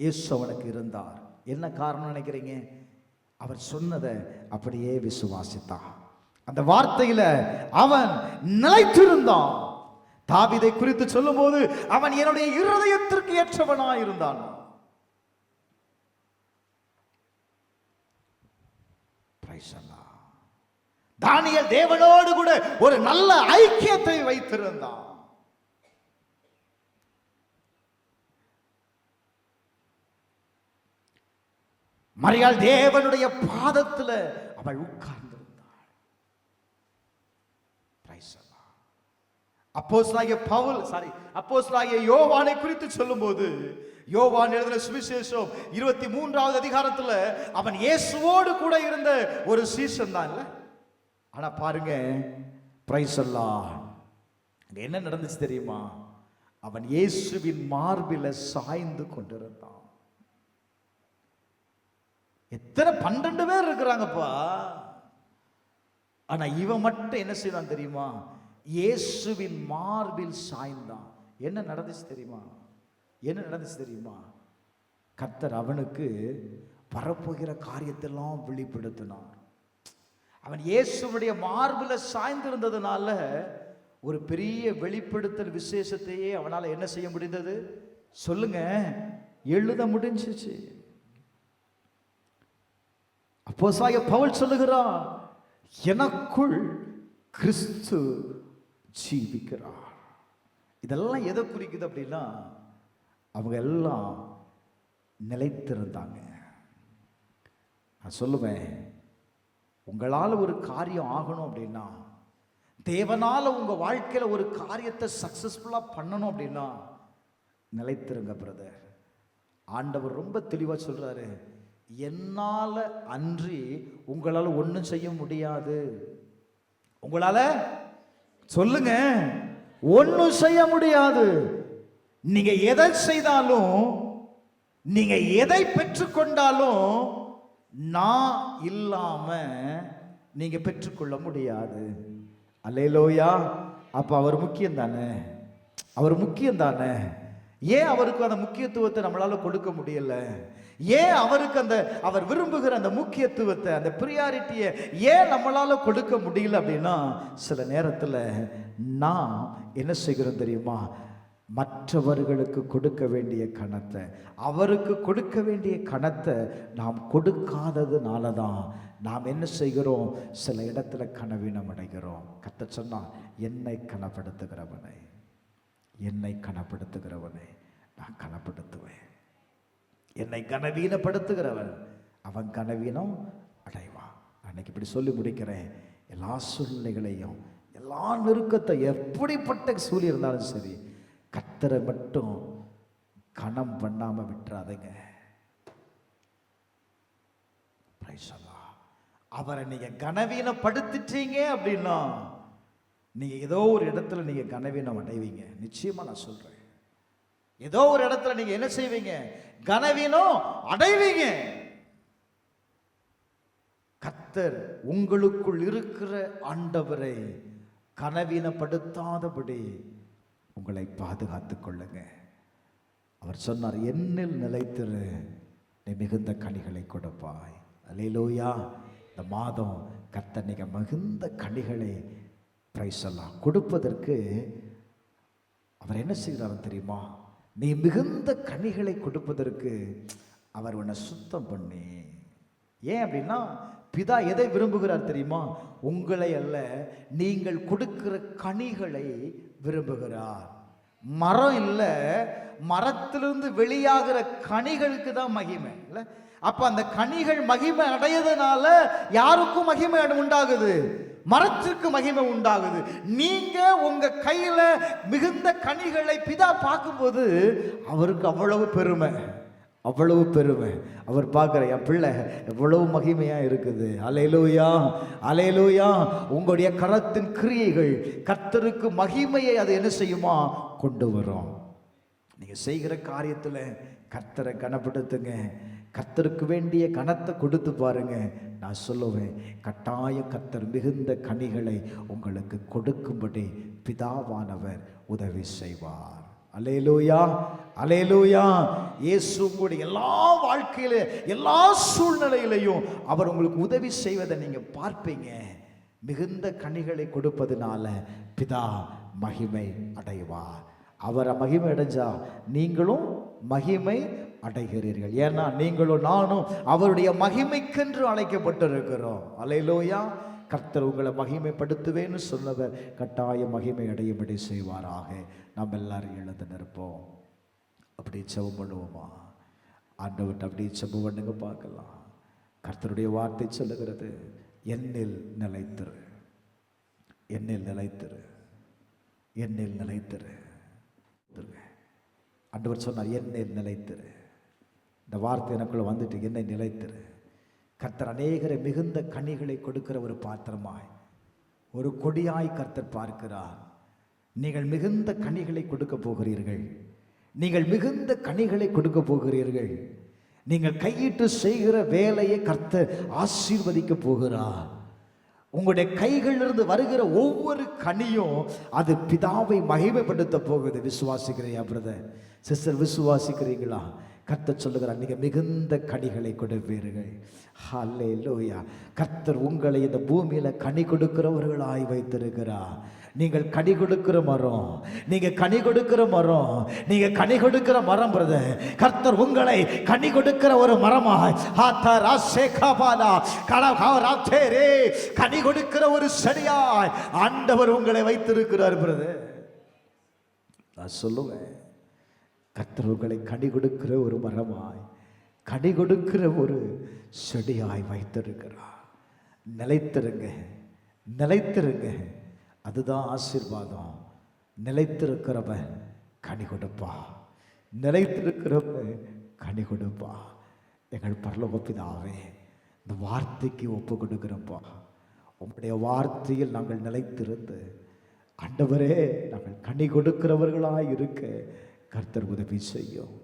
இயேசு அவனுக்கு இருந்தார். என்ன காரணம் நினைக்கிறீங்க? அவர் சொன்னதை அப்படியே விசுவாசித்தான். அந்த வார்த்தையில அவன் நிலைத்திருந்தான். தாவீதை குறித்து சொல்லும் போது அவன் என்னுடைய இருதயத்திற்கு ஏற்றவனாய் இருந்தான். தானியேல் தேவனோடு கூட ஒரு நல்ல ஐக்கியத்தை வைத்திருந்தான். மரியாள் தேவனுடைய பாதத்தில் அவள் உட்கார்ந்திருந்தாள். அப்போஸ்தலனாகிய யோவானை குறித்து சொல்லும்போது, யோவான் எழுதின சுவிசேஷம் 23வது அதிகாரத்தில் அவன் இயேசுவோடு கூட இருந்த ஒரு சீசன் தான் இல்ல. ஆனா பாருங்க, பிரைஸ் அல்லாஹ், என்ன நடந்துச்சு தெரியுமா? அவன் இயேசுவின் மார்பில சாய்ந்து கொண்டிருந்தான். எத்தனை 12 பேர் இருக்கிறாங்கப்பா, ஆனா இவன் மட்டும் என்ன செய்தான் தெரியுமா? இயேசுவின் மார்பில் சாய்ந்தான். என்ன நடந்துச்சு தெரியுமா? என்ன நடந்துச்சு தெரியுமா? கர்த்தர் அவனுக்கு வரப்போகிற காரியத்தெல்லாம் வெளிப்படுத்தினார். அவன் இயேசுவுடைய மார்பில் சாய்ந்திருந்ததுனால ஒரு பெரிய வெளிப்படுத்தல் விசேஷத்தையே அவனால் என்ன செய்ய முடிந்தது? சொல்லுங்க, எழுத முடிஞ்சிச்சு. அப்போஸ்தலனாகிய பவுல் சொல்லுகிறான், எனக்குள் கிறிஸ்து ஜீவிக்கிறார். இதெல்லாம் எதை குறிக்குது அப்படின்னா, அவங்க எல்லாம் நிலைத்திருந்தாங்க. நான் சொல்லுவேன், உங்களால் ஒரு காரியம் ஆகணும் அப்படின்னா, தேவனால உங்க வாழ்க்கையில ஒரு காரியத்தை சக்சஸ்ஃபுல்லா பண்ணணும் அப்படின்னா நிலைத்திருங்க பிரதர். ஆண்டவர் ரொம்ப தெளிவா சொல்றாரு, என்னால அன்றி உங்களால ஒன்றும் செய்ய முடியாது. உங்களால சொல்லுங்க, ஒன்றும் செய்ய முடியாது. நீங்க எதை செய்தாலும், நீங்க எதை பெற்றுக்கொண்டாலும் நான் இல்லாம நீங்க பெற்றுக்கொள்ள முடியாது. அல்லேலூயா. அப்ப அவர் முக்கியம் தானே, அவர் முக்கியம் தானே. ஏன் அவருக்கு அந்த முக்கியத்துவத்தை நம்மளால கொடுக்க முடியல? ஏன் அவருக்கு அந்த அவர் விரும்புகிற அந்த முக்கியத்துவத்தை, அந்த பிரியாரிட்டியை ஏன் நம்மளால கொடுக்க முடியல அப்படின்னா, சில நேரத்தில் நான் என்ன செய்கிறோம் தெரியுமா? மற்றவர்களுக்கு கொடுக்க வேண்டிய கணத்தை, அவருக்கு கொடுக்க வேண்டிய கணத்தை நாம் கொடுக்காததுனால தான் நாம் என்ன செய்கிறோம்? சில இடத்துல கனவீனம் அடைகிறோம். கர்த்தர் சொன்னா, என்னை கனப்படுத்துகிறவனை, என்னை கனப்படுத்துகிறவனை நான் கனப்படுத்துவேன். என்னை கனவீனப்படுத்துகிறவன் அவன் கனவீனம் அடைவான். அன்னைக்கு இப்படி சொல்லி முடிக்கிறேன். எல்லா சூழ்நிலைகளையும், எல்லா நெருக்கத்தை, எப்படிப்பட்ட சூழ்நிலை இருந்தாலும் சரி, கர்த்தரை மட்டும் கனம் பண்ணாம விட்டுறாதீங்க. அவரை நீங்க கனவீனப்படுத்திட்டீங்க அப்படின்னா நீங்க ஏதோ ஒரு இடத்துல நீங்க கனவீனம் அடைவீங்க. நிச்சயமா நான் சொல்றேன், ஏதோ ஒரு இடத்துல நீங்க என்ன செய்வீங்க? கனவீனம் அடைவீங்க. கர்த்தர் உங்களுக்குள் இருக்கிற ஆண்டவரை கனவீனப்படுத்தாதபடி உங்களை பாதுகாத்துக் கொள்ளுங்க. அவர் சொன்னார், என்னில் நிலைத்திரு, நீ மிகுந்த கனிகளை கொடுப்பாய். அல்லேலூயா. இந்த மாதம் கர்த்தர் நீங்க மிகுந்த கனிகளை பிரைஸெல்லாம் கொடுப்பதற்கு அவர் என்ன செய்கிறார் தெரியுமா? நீ மிகுந்த கனிகளை கொடுப்பதற்கு அவர் உன்னை சுத்தம் பண்ணி. ஏன் அப்படின்னா, பிதா எதை விரும்புகிறார் தெரியுமா? உங்களை அல்ல, நீங்கள் கொடுக்கிற கனிகளை விரும்புகிறார். மரம் இல்லை, மரத்திலிருந்து வெளியாகிற கனிகளுக்கு தான் மகிமை இல்லை. அப்ப அந்த கனிகள் மகிமை அடையதுனால யாருக்கும் மகிமை உண்டாகுது? மரத்திற்கு மகிமை உண்டாகுது. நீங்க உங்க கையில மிகுந்த கனிகளை பிதா பார்க்கும்போது அவருக்கு அவ்வளவு பெருமை, அவ்வளவு பெருமை. அவர் பார்க்கிற என் பிள்ளை எவ்வளவு மகிமையா இருக்குது. அல்லேலூயா, அல்லேலூயா. உங்களுடைய கரத்தின் கிரியைகள் கர்த்தருக்கு மகிமையை அது என்ன செய்யுமா? கொண்டு வரும். நீங்க செய்கிற காரியத்துல கர்த்தரை கனப்படுத்துங்க. கர்த்தருக்கு வேண்டிய கனத்தை கொடுத்து பாருங்க. நான் சொல்லுவேன், கட்டாய கர்த்தர் மிகுந்த கனிகளை உங்களுக்கு கொடுக்கும்படி பிதாவானவர் உதவி செய்வார். அல்லேலூயா, அல்லேலூயா. இயேசு உங்களுடைய எல்லா வாழ்க்கையில, எல்லா சூழ்நிலையிலையும் அவர் உங்களுக்கு உதவி செய்வதை நீங்க பார்ப்பீங்க. மிகுந்த கனிகளை கொடுப்பதனால பிதா மகிமை அடைவார். அவரை மகிமை அடைஞ்சா நீங்களும் மகிமை அடைகிறீர்கள். ஏன்னா நீங்களும் நானும் அவருடைய மகிமைக்கென்று அழைக்கப்பட்டிருக்கிறோம். அல்லேலூயா. கர்த்தர் உங்களை மகிமைப்படுத்துவேன்னு சொன்னவர் கட்டாய மகிமை அடையும்படி செய்வாராக. நாம் எல்லாரும் எழுந்து நிற்போம். அப்படி ஜெபம் பண்ணுவோமா? ஆண்டவர்கிட்ட அப்படி ஜெபம் பண்ணுங்க பார்க்கலாம். கர்த்தருடைய வார்த்தை சொல்லுகிறது, என்னில் நிலைத்திரு, என்னில் நிலைத்திரு, என்னில் நிலைத்திரு. ஆண்டவர் சொன்னார், என்னில் நிலைத்திரு. இந்த வார்த்தை எனக்குள்ள வந்துட்டு, என்னை நிலைத்திரு. கர்த்தர் அநேகரை மிகுந்த கனிகளை கொடுக்கிற ஒரு பாத்திரமாய், ஒரு கொடியாய் கர்த்தர் பார்க்கிறார். நீங்கள் மிகுந்த கனிகளை கொடுக்க போகிறீர்கள். நீங்கள் மிகுந்த கனிகளை கொடுக்க போகிறீர்கள். நீங்கள் கையிட்டு செய்கிற வேலையை கர்த்தர் ஆசீர்வதிக்க போகிறார். உங்களுடைய கைகளிலிருந்து வருகிற ஒவ்வொரு கனியும் அது பிதாவை மகிமைப்படுத்த போகுது. விசுவாசிக்கிறியா பிரதர், சிஸ்டர்? விசுவாசிக்கிறீங்களா? கர்த்தர் சொல்லுகிறார், நீங்க மிகுந்த கனிகளை கொடுப்பீர்கள். ஹல்லேலூயா. கர்த்தர் உங்களை இந்த பூமியில கனி கொடுக்கிறவர்களாய் வைத்திருக்கிறார். நீங்கள் கனி கொடுக்கிற மரம், நீங்க கனி கொடுக்கிற மரம், நீங்க கனி கொடுக்கிற மரம் பிரதர். கர்த்தர் உங்களை கனி கொடுக்கிற ஒரு மரமாய், கனி கொடுக்கிற ஒரு செடியாய் ஆண்டவர் உங்களை வைத்திருக்கிறார் பிரதர். நான் சொல்லுவேன், கர்த்தர் உங்களை கனி கொடுக்கிற ஒரு மரமாய், கனி கொடுக்கிற ஒரு செடியாய் வைத்திருக்கிறார். நிலைத்திருங்க, நிலைத்திருங்க. அதுதான் ஆசீர்வாதம். நிலைத்திருக்கிறவன் கனி கொடுப்பா, நிலைத்திருக்கிறவன் கனி கொடுப்பா. எங்கள் பரலோக பிதாவே, இந்த வார்த்தைக்கு ஒப்பு கொடுக்கிறப்பா. உங்களுடைய வார்த்தையில் நாங்கள் நிலைத்திருந்து ஆண்டவரே, நாங்கள் கனி கொடுக்கிறவர்களாய் இருக்க கர்த்தர் உதவி செய்யும்.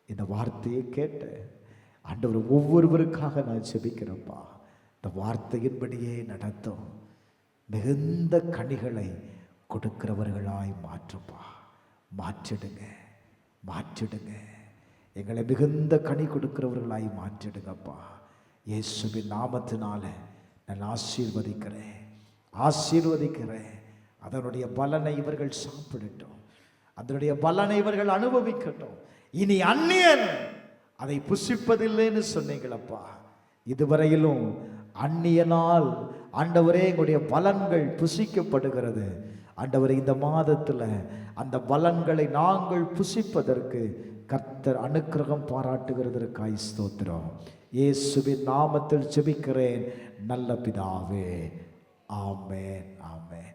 இந்த வார்த்தையை கேட்ட ஆண்டவர் ஒவ்வொருவருக்காக நான் ஜெபிக்கிறேன்ப்பா. இந்த வார்த்தையின்படியே நடத்தும். மிகுந்த கனிகளை கொடுக்கிறவர்களாய் மாற்றுப்பா. மாற்றிடுங்க, மாற்றிடுங்க. எங்களை மிகுந்த கனி கொடுக்கிறவர்களாய் மாற்றிடுங்கப்பா. இயேசுவின் நாமத்தினால நான் ஆசீர்வதிக்கிறேன், ஆசீர்வதிக்கிறேன். அதனுடைய பலனை இவர்கள் சாப்பிடட்டும், அதனுடைய பலனை இவர்கள் அனுபவிக்கட்டும். இனி அந்நியன் அதை புசிப்பதில்லைன்னு சொன்னீங்களப்பா. இதுவரையிலும் அந்நியனால் ஆண்டவரே எங்களுடைய பலன்கள் புசிக்கப்படுகிறது. ஆண்டவரே, இந்த மாதத்தில் அந்த பலன்களை நாங்கள் புசிப்பதற்கு கர்த்தர் அனுக்கிரகம் பாராட்டுகிறதற்காய் ஸ்தோத்திரம். இயேசுவின் நாமத்தில் ஜெபிக்கிறேன் நல்ல பிதாவே. ஆமென், ஆமென்.